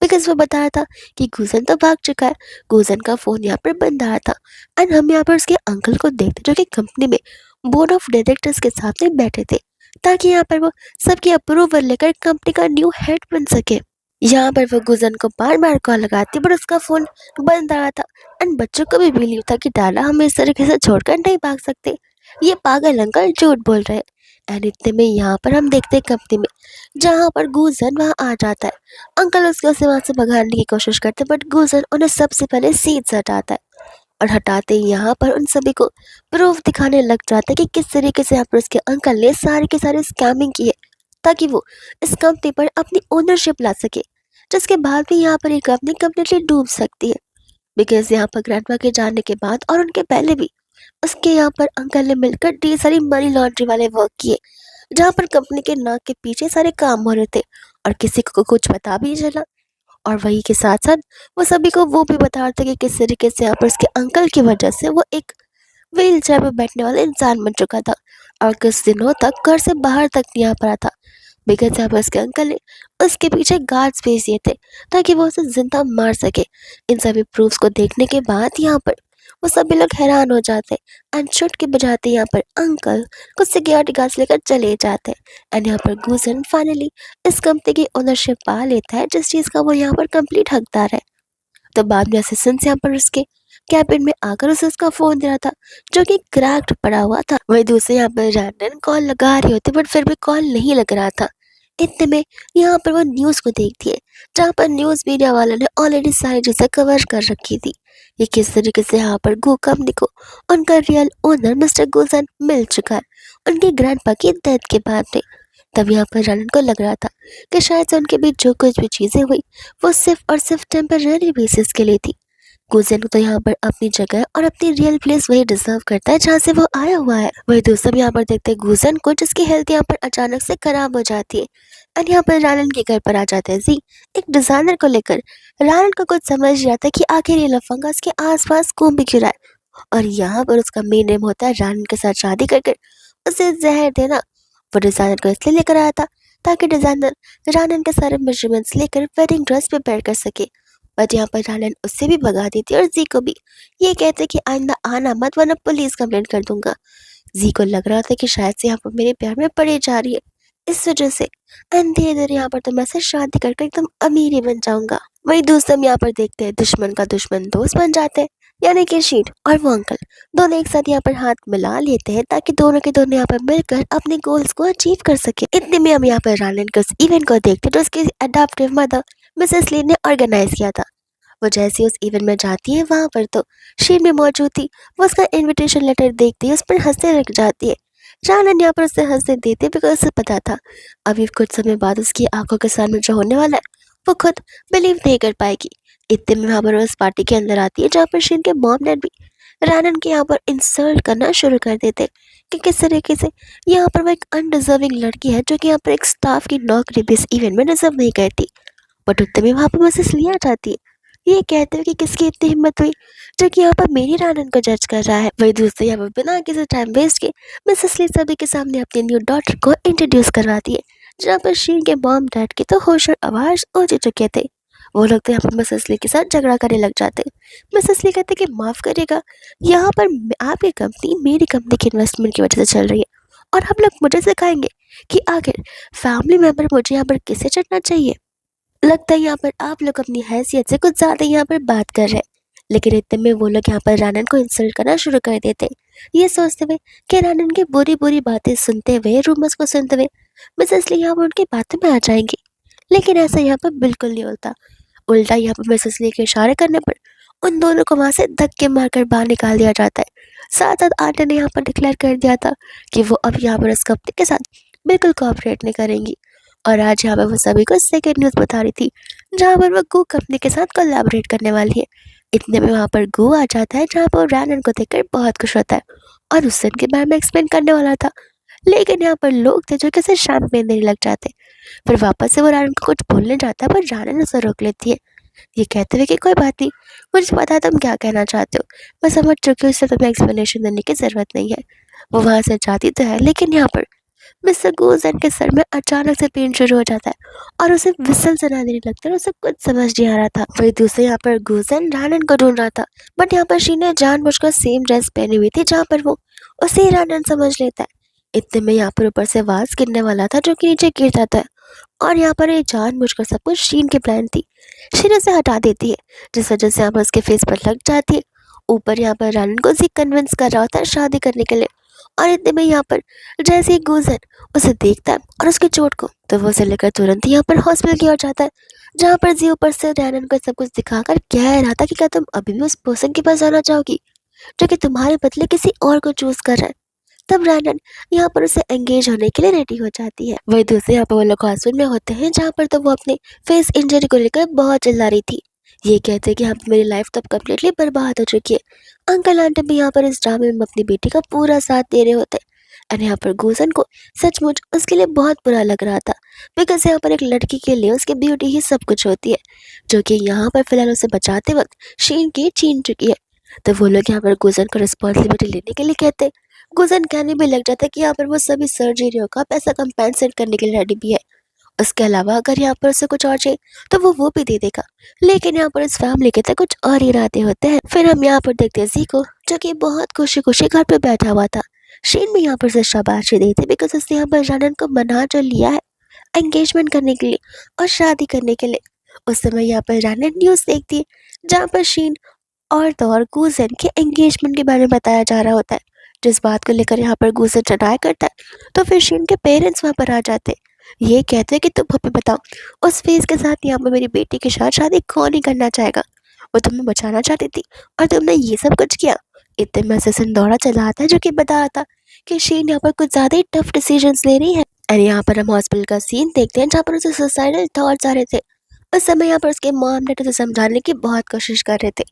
बिकॉज वो बता रहा था कि गुलशन तो भाग चुका है। गुलशन का फोन यहाँ पर बंद आ रहा था। एंड हम यहाँ पर उसके अंकल को देखते, जो कि कंपनी में बोर्ड ऑफ डायरेक्टर्स के साथ में बैठे थे, ताकि यहाँ पर वो सबकी अप्रूवल लेकर कंपनी का न्यू हेड बन सके। यहाँ पर वो गुलशन को बार बार कॉल लगाती, बट उसका फोन बंद आ रहा था। एंड बच्चों को भी बिलीव था कि डाला हम इस तरीके से छोड़कर नहीं भाग सकते, ये पागल अंकल झूठ बोल रहे हैं। एंड इतने में यहाँ पर हम देखते हैं कंपनी में, जहाँ पर गुलशन वहाँ आ जाता है। अंकल उसको उसे वहाँ से भगाने की कोशिश करते, बट गुलशन उन्हें सबसे पहले सीट से हटाता है। और हटाते ही यहाँ पर उन सभी को प्रूफ दिखाने लग जाता है कि किस तरीके से यहाँ पर उसके अंकल ने सारे के सारे स्कैमिंग की है, ताकि वो इस कंपनी पर अपनी ओनरशिप ला सके, जिसके बाद भी यहाँ पर ये कंपनी कम्प्लीटली डूब सकती है। बिकॉज यहाँ पर ग्रैंडमा के जाने के बाद और उनके पहले भी उसके यहाँ पर अंकल ने मिलकर ढेर सारी मनी लॉन्ड्री वाले वर्क किए, जहाँ पर कंपनी के नाक के पीछे सारे काम हो रहे थे, और किसी को कुछ पता भी नहीं चला। और वही के साथ साथ वो सभी को वो भी बता रहे थे कि किस तरीके से यहाँ पर उसके अंकल की वजह से वो एक व्हील चेयर पर बैठने वाला इंसान बन चुका था, और कुछ दिनों तक घर से बाहर तक नहीं आ पा था, बिकॉज यहाँ पर उसके अंकल ने उसके पीछे गार्ड्स भेज दिए थे, ताकि वो उसे जिंदा मार सके। इन सभी प्रूफ्स को देखने के बाद यहाँ पर वो सभी लोग हैरान हो जाते हैं, एंड चुटकी बजाते यहाँ पर अंकल कुछ सिक्योरिटी गार्ड्स लेकर चले जाते हैं। एंड यहाँ पर गुलशन फाइनली इस कंपनी की ओनरशिप पा लेता है, जिस चीज़ का वो यहाँ पर कंप्लीट हकदार है। तो बाद में असिस्टेंट यहाँ पर उसके कैबिन में आकर उसे उसका फोन दे रहा था, जो कि क्रैक्ड पड़ा हुआ था। वही दूसरे यहाँ पर रैंडन कॉल लगा रही होती, बट फिर भी कॉल नहीं लग रहा था। इतने में यहाँ पर वो न्यूज को देखती है, जहाँ पर न्यूज मीडिया वालों ने ऑलरेडी सारी चीजें कवर कर रखी थी। ये किस तरीके से यहाँ पर गो कंपनी को उनका रियल ओनर मिस्टर गुलशन मिल चुका है, उनके ग्रैंडपा की डेथ के बाद में। तब यहाँ पर रैंडन को लग रहा था कि शायद से उनके बीच जो कुछ भी चीजें हुई, वो सिर्फ और सिर्फ टेम्पररी बेसिस के लिए थी। गुलशन तो यहाँ पर अपनी जगह और अपनी रियल प्लेस वही डिजर्व करता है जहाँ से वो आया हुआ है। वही दोस्तों यहाँ पर देखते हैं गुलशन को, जिसकी हेल्थ यहाँ पर अचानक से खराब हो जाती है। एंड यहाँ पर रानन के घर पर आ जाते हैं जी एक डिजाइनर को लेकर। रानन को कुछ समझ नहीं आता कि आखिर ये लफंगा उसके आसपास घूम भी क्यों रहा है, और यहाँ पर उसका मेन एम होता है रानन के साथ शादी कर उसे जहर देना। वो डिजाइनर को इसलिए लेकर आया था ताकि डिजाइनर रानन के सारे मेजरमेंट्स लेकर वेडिंग ड्रेस प्रिपेयर कर सके। बट यहाँ पर रानन उससे भी भगा देती है, और जी को भी ये कहते कि आइंदा आना मत, वरना पुलिस कंप्लेंट कर दूंगा। जी को लग रहा था कि शायद से यहाँ पर मेरे प्यार में पड़ी जा रही है, इस वजह से। एंड धीरे धीरे यहाँ पर तो मैं से शादी करके एकदम अमीर ही बन जाऊंगा। वही दोस्त हम यहाँ पर देखते हैं दुश्मन का दुश्मन दोस्त बन जाते हैं, यानी कि शीट और वो अंकल दोनों एक साथ यहाँ पर हाथ मिला लेते हैं, ताकि दोनों के दोनों यहाँ पर मिलकर अपने गोल्स को अचीव कर सके। इतने में हम यहाँ पर रानन के उस इवेंट को देखते हैं, जो उसकी अडॉप्टिव मदर मिसेस ली ने ऑर्गेनाइज किया था। वो जैसे ही उस इवेंट में जाती है, वहां पर तो शीन भी मौजूद थी। वो उसका इनविटेशन लेटर देखती है, उस पर हंसने लग जाती है। रानन यहाँ पर उससे हंसने देती है, बिकॉज उसे पता था अभी कुछ समय बाद उसकी आंखों के सामने जो होने वाला है वो खुद बिलीव नहीं कर पाएगी। इतने में वहां पर उस पार्टी के अंदर आती है, जहाँ पर शीन के मॉम डैड भी रानन के यहाँ पर इंसल्ट करना शुरू कर देते कि किस तरीके से यहाँ पर वो एक अनडिजर्विंग लड़की है, जो कि यहाँ पर एक स्टाफ की नौकरी भी इस इवेंट में डिजर्व नहीं करती। बट उतने में वहां पर मिसेस लिया जाती है। ये कहते हुए कि किसकी इतनी हिम्मत हुई जो कि यहाँ पर मेरी रानन को जज कर रहा है। वही दूसरे यहाँ पर बिना किसी टाइम वेस्ट के मिसेस ली सभी के सामने अपनी न्यू डॉटर को इंट्रोड्यूस करवाती है, जहाँ पर शीन के मॉम डैड के तो होश और आवाज हो चुके थे। वो लोग तो यहाँ पर मिसेस ली के साथ झगड़ा करने लग जाते। मिसेस ली कहते कि माफ करिएगा, यहाँ पर आपकी कंपनी मेरी कंपनी की इन्वेस्टमेंट की वजह से चल रही है, और आप लोग मुझे सिखाएंगे कि आखिर फैमिली मेंबर मुझे यहाँ पर किसे चढ़ना चाहिए। लगता है यहाँ पर आप लोग अपनी हैसियत से कुछ ज्यादा यहाँ पर बात कर रहे हैं। लेकिन इतने में वो लोग यहाँ पर रानन को इंसल्ट करना शुरू कर देते। ये सोचते हुए कि रानी उनकी बुरी बुरी बातें सुनते हुए, रूमर्स को सुनते हुए मिसेस ली यहाँ पर उनकी बातों में आ जाएंगी। लेकिन ऐसा यहाँ पर बिल्कुल नहीं होता। उल्टा यहाँ पर मिसेस ली के इशारे करने पर उन दोनों को वहां से धक्के मारकर बाहर निकाल दिया जाता है। साथ साथ आंटी ने यहाँ पर डिक्लेयर कर दिया था कि वो अब यहाँ पर इस कंपनी के साथ बिल्कुल कोऑपरेट नहीं करेंगी। और आज यहाँ पर वो सभी को सेकेंड न्यूज़ बता रही थी, जहाँ पर वो गू कंपनी के साथ कोलैबोरेट करने वाली है। इतने में वहाँ पर गू आ जाता है, जहाँ पर वो रैनन को देखकर बहुत खुश होता है और उससे उनके बारे में एक्सप्लेन करने वाला था। लेकिन यहाँ पर लोग थे जो किसी शैम्पेन देने लग जाते। फिर वापस से वो रैनन को कुछ बोलने जाता है, पर रैनन उसे रोक लेती है, ये कहते हुए कि कोई बात नहीं, मुझे पता है तुम क्या कहना चाहते हो, मैं समझ चुकी हूँ, इससे तुम्हें एक्सप्लेनेशन देने की ज़रूरत नहीं है। वो वहाँ से जाती तो है, लेकिन यहाँ पर मिस्टर गोज़न के सर में अचानक से पेन शुरू हो जाता है और उसे विसल सुनाई देने लगता है और उसे कुछ समझ नहीं आ रहा था। वही दूसरे यहाँ पर गोज़न रानन को ढूंढ रहा था, बट यहाँ पर शी ने जानबूझकर सेम ड्रेस पहनी हुई थी, जहाँ पर वो उसे ही रानन समझ लेता है। इतने में यहाँ पर ऊपर से आवाज गिरने वाला था, जो कि नीचे गिर जाता है और यहाँ पर ये जानबूझकर सब कुछ शीन की प्लान थी। शीन उसे हटा देती है, जिस वजह से यहाँ पर उसके फेस पर लग जाती है। ऊपर यहाँ पर रानन को उसे कन्विंस कर रहा होता है शादी करने के लिए। और इतने में यहाँ पर जैसे ही गुजर उसे देखता है और उसकी चोट को, तो वो उसे लेकर तुरंत ही यहाँ पर हॉस्पिटल की ओर जाता है, जहाँ पर जी ऊपर से रैनन को सब कुछ दिखाकर कह रहा था कि क्या तुम अभी भी उस पर्सन के पास जाना चाहोगी जो कि तुम्हारे बदले किसी और को चूज कर रहा है। तब रैनन यहाँ पर उसे एंगेज होने के लिए रेडी हो जाती है। वही दूसरे यहाँ पर वो लोग हॉस्पिटल में होते हैं, जहाँ पर तो वो अपने फेस इंजरी को लेकर बहुत चिल्ला रही थी, ये कहते हैं कि यहाँ पर मेरी लाइफ तब कम्प्लीटली बर्बाद हो चुकी है। अंकल आंटी भी यहाँ पर इस ड्रामे में अपनी बेटी का पूरा साथ दे रहे होते हैं। और यहाँ पर गुलशन को सचमुच उसके लिए बहुत बुरा लग रहा था, बिकॉज यहाँ पर एक लड़की के लिए उसकी ब्यूटी ही सब कुछ होती है, जो कि यहाँ पर फिलहाल उसे बचाते वक्त शीन की छीन चुकी है। तो वो लोग यहाँ पर गुलशन को रिस्पॉन्सिबिलिटी लेने के लिए कहते हैं। गुलशन कहने भी लग जाता है कि यहाँ पर वो सभी सर्जरियों का पैसा कंपेंसेट करने के लिए रेडी भी है। उसके अलावा अगर यहाँ पर उसे कुछ और चाहिए तो वो भी दे देगा। लेकिन यहाँ पर इस फैमिली के तो कुछ और इरादे होते हैं। फिर हम यहाँ पर देखते हैं जी को, जो कि बहुत खुशी खुशी घर पे बैठा हुआ था। शीन भी यहाँ पर से शाबाशी देती बिकॉज उसने यहाँ पर रनन को मना जो लिया है एंगेजमेंट करने के लिए और शादी करने के लिए। उस समय यहाँ पर रनन न्यूज़ देखती है, जहाँ पर शीन और तो और गुजन के एंगेजमेंट के बारे में बताया जा रहा होता है। जिस बात को लेकर यहाँ पर गुजन ट्राई करता है, तो फिर शीन के पेरेंट्स वहाँ पर आ जाते हैं। ये कहते हैं कि तुम हमें बताओ, उस फेस के साथ यहाँ पर मेरी बेटी के साथ शादी कौन ही करना चाहेगा, वो तुम्हें बचाना चाहती थी और तुमने ये सब कुछ किया। इतने में असिस्टेंट दौड़ा चला आता है, जो कि बता रहा था कि शीन यहाँ पर कुछ ज़्यादा ही टफ डिसीजंस ले रही है। और यहाँ पर हम हॉस्पिटल का सीन देखते हैं, जहाँ पर उसे सुसाइडल थॉट्स आ रहे थे। उस समय यहाँ पर उसके मॉम डैड उसे समझाने की बहुत कोशिश कर रहे थे,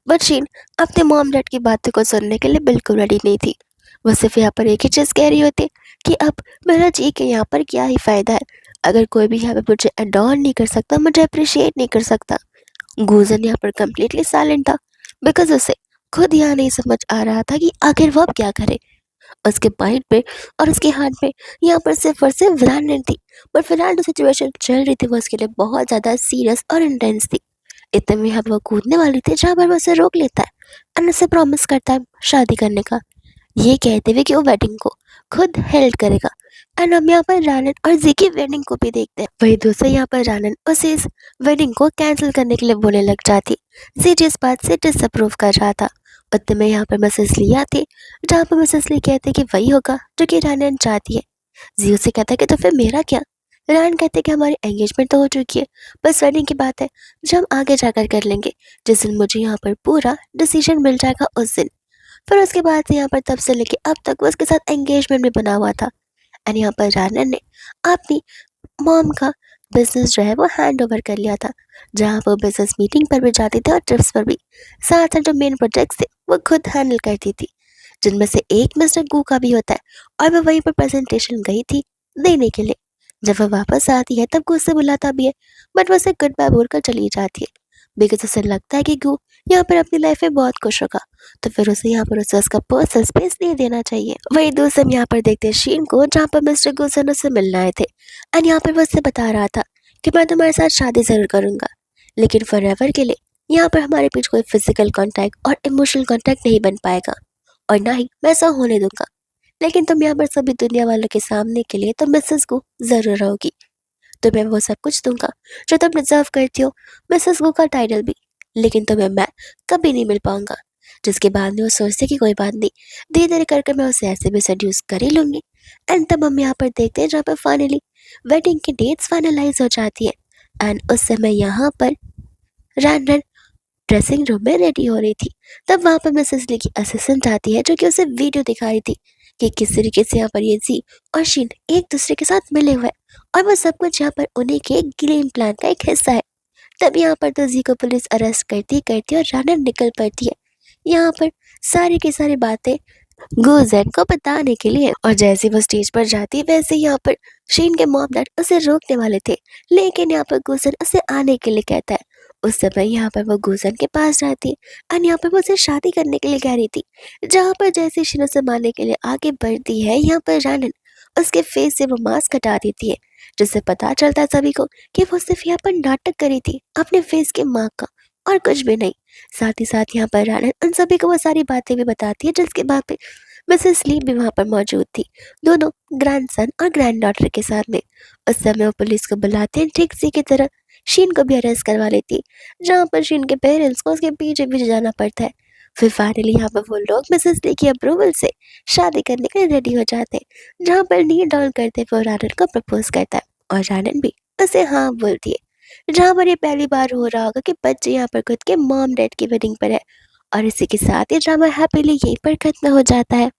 बट शीन अपने मॉम डैड की बातों को सुनने के लिए बिल्कुल रेडी नहीं थी। वो सिर्फ यहाँ पर एक ही चीज़ कह रही होती कि अब मेरा जी के यहाँ पर क्या ही फ़ायदा है, अगर कोई भी यहाँ पे मुझे अडॉर नहीं कर सकता, मुझे अप्रिशिएट नहीं कर सकता। गुजन यहाँ पर कम्प्लीटली साइलेंट था, बिकॉज उसे खुद यहाँ नहीं समझ आ रहा था कि आखिर वो अब क्या करे। उसके माइंड पे और उसके हाथ में यहाँ पर सिर्फ और सिर्फ रैनन थी, बट फिलहाल जो सिचुएशन चल रही थी वो उसके लिए बहुत ज़्यादा सीरियस और इंटेंस थी। इतने में यहाँ पर वो कूदने वाली थी, जहाँ पर वो उसे रोक लेता है और उसे प्रॉमिस करता है शादी करने का, ये कहते हुए कि वो वेडिंग को खुद हेल्ड करेगा। एंड हम यहाँ पर रानन और जी की वेडिंग को भी देखते हैं। वही दूसरे यहाँ पर रानन उसे इस वेडिंग को कैंसिल करने के लिए बोलने लग जाती। जी जिस बात से डिसअप्रूव कर रहा था। उतने में यहाँ पर मिसेस ली आती, जहाँ पर मिसेस ली कहते कि वही होगा जो कि रानन चाहती है। जी उसे कहता है कि तो फिर मेरा क्या। रान कहते कि हमारी एंगेजमेंट तो हो चुकी है, बस वेडिंग की बात है जो हम आगे जाकर कर लेंगे, जिस दिन मुझे यहाँ पर पूरा डिसीजन मिल जाएगा उस दिन। फिर उसके बाद से यहाँ पर तब से लेके अब तक वो उसके साथ एंगेजमेंट भी बना हुआ था। एंड यहाँ पर रानन ने अपनी मॉम का बिजनेस जो है वो हैंड ओवर कर लिया था, जहाँ वो बिजनेस मीटिंग पर भी जाती थी और ट्रिप्स पर भी। साथ साथ जो मेन प्रोजेक्ट्स थे वो खुद हैंडल करती थी, जिनमें से एक मिस्टर गू का भी होता है, और वो वहीं पर प्रेजेंटेशन गई थी देने के लिए। जब वो वापस आती है तब गू उसे बुलाता भी है, बट वो उसे गुड बाय बोलकर चली जाती है, बिकॉज उसे लगता है कि गू यहाँ पर अपनी लाइफ में बहुत खुश होगा, तो फिर उसे यहाँ पर उसे उसका पर्सनल स्पेस दे देना चाहिए। वही दोस्त हम यहाँ पर देखते हैं शीन को, जहाँ पर मिस्टर गुलशन उससे मिलने आए थे। एंड यहाँ पर वो उससे बता रहा था कि मैं तुम्हारे साथ शादी जरूर करूंगा, लेकिन फॉर एवर के लिए यहाँ पर हमारे बीच कोई फिजिकल कांटेक्ट और इमोशनल कांटेक्ट नहीं बन पाएगा, और ना ही मैं ऐसा होने दूंगा। लेकिन तुम यहाँ पर सभी दुनिया वालों के सामने के लिए तो मिसेस को जरूर रहोगी, तुम्हें वो सब कुछ दूंगा जो तुम डिजर्व करती हो, मिसेस गो का टाइटल भी। लेकिन तुम्हें मैं कभी नहीं मिल पाऊंगा, जिसके बाद में वो सोचते कि कोई बात नहीं, धीरे धीरे कर मैं उसे ऐसे भी सेड्यूस कर ही लूंगी। एंड तब हम यहाँ पर देखते हैं जहाँ पर फाइनली वेडिंग की डेट्स फाइनलाइज हो जाती है। एंड उस समय यहाँ पर रैन ड्रेसिंग रूम में रेडी हो रही थी। तब वहाँ पर मिसेस ली की असिस्टेंट आती है जो कि उसे वीडियो दिखा रही थी कि किस तरीके से यहाँ पर ये जी और शिन एक दूसरे के साथ मिले हुए हैं, और वो सब कुछ यहाँ पर उन्हीं के गेम प्लान का एक हिस्सा है। तब यहाँ पर तो जी को पुलिस अरेस्ट करती करती और रानर निकल पड़ती है यहाँ पर सारी की सारी बातें गुजन को बताने के लिए। और जैसे वो स्टेज पर जाती वैसे यहाँ पर शीन के मॉम डैड उसे रोकने वाले थे, लेकिन यहाँ पर गुजन उसे आने के लिए कहता है। उस समय यहाँ पर वो गुजन के पास जाती है और यहाँ पर वो उसे शादी करने के लिए कह रही थी। जहाँ पर जैसे शीन उसे मारने के लिए आगे बढ़ती है, यहाँ पर रानन उसके फेस से वो मास्क हटा देती है, जिससे पता चलता है सभी को कि वो सिर्फ यहाँ पर नाटक करी थी अपने फेस के मार्क का, और कुछ भी नहीं। साथ ही साथ यहाँ पर रानन उन सभी को वो सारी बातें भी बताती है, जिसके बाद में मिसेस ली भी वहाँ पर मौजूद थी, दोनों ग्रैंडसन और ग्रैंड डॉटर के साथ में। उस समय वो पुलिस को बुलाते हैं ठीक सी की तरह शीन को भी अरेस्ट करवा लेती है, जहाँ पर शीन के पेरेंट्स को उसके पीछे पीछे जाना पड़ता है। फिर फाइनली यहाँ पर वो लोग मिसेस ली की अप्रूवल से शादी करने के लिए रेडी हो जाते हैं, जहाँ पर नी डाउन करते हुए वो रानन को प्रपोज करता है और रानन भी उसे हाँ बोलती है। जहाँ पर ये पहली बार हो रहा होगा कि बच्चे यहाँ पर खुद के मॉम डैड की वेडिंग पर है। और इसी के साथ ये ड्रामा हैप्पीली यहीं पर खत्म हो जाता है।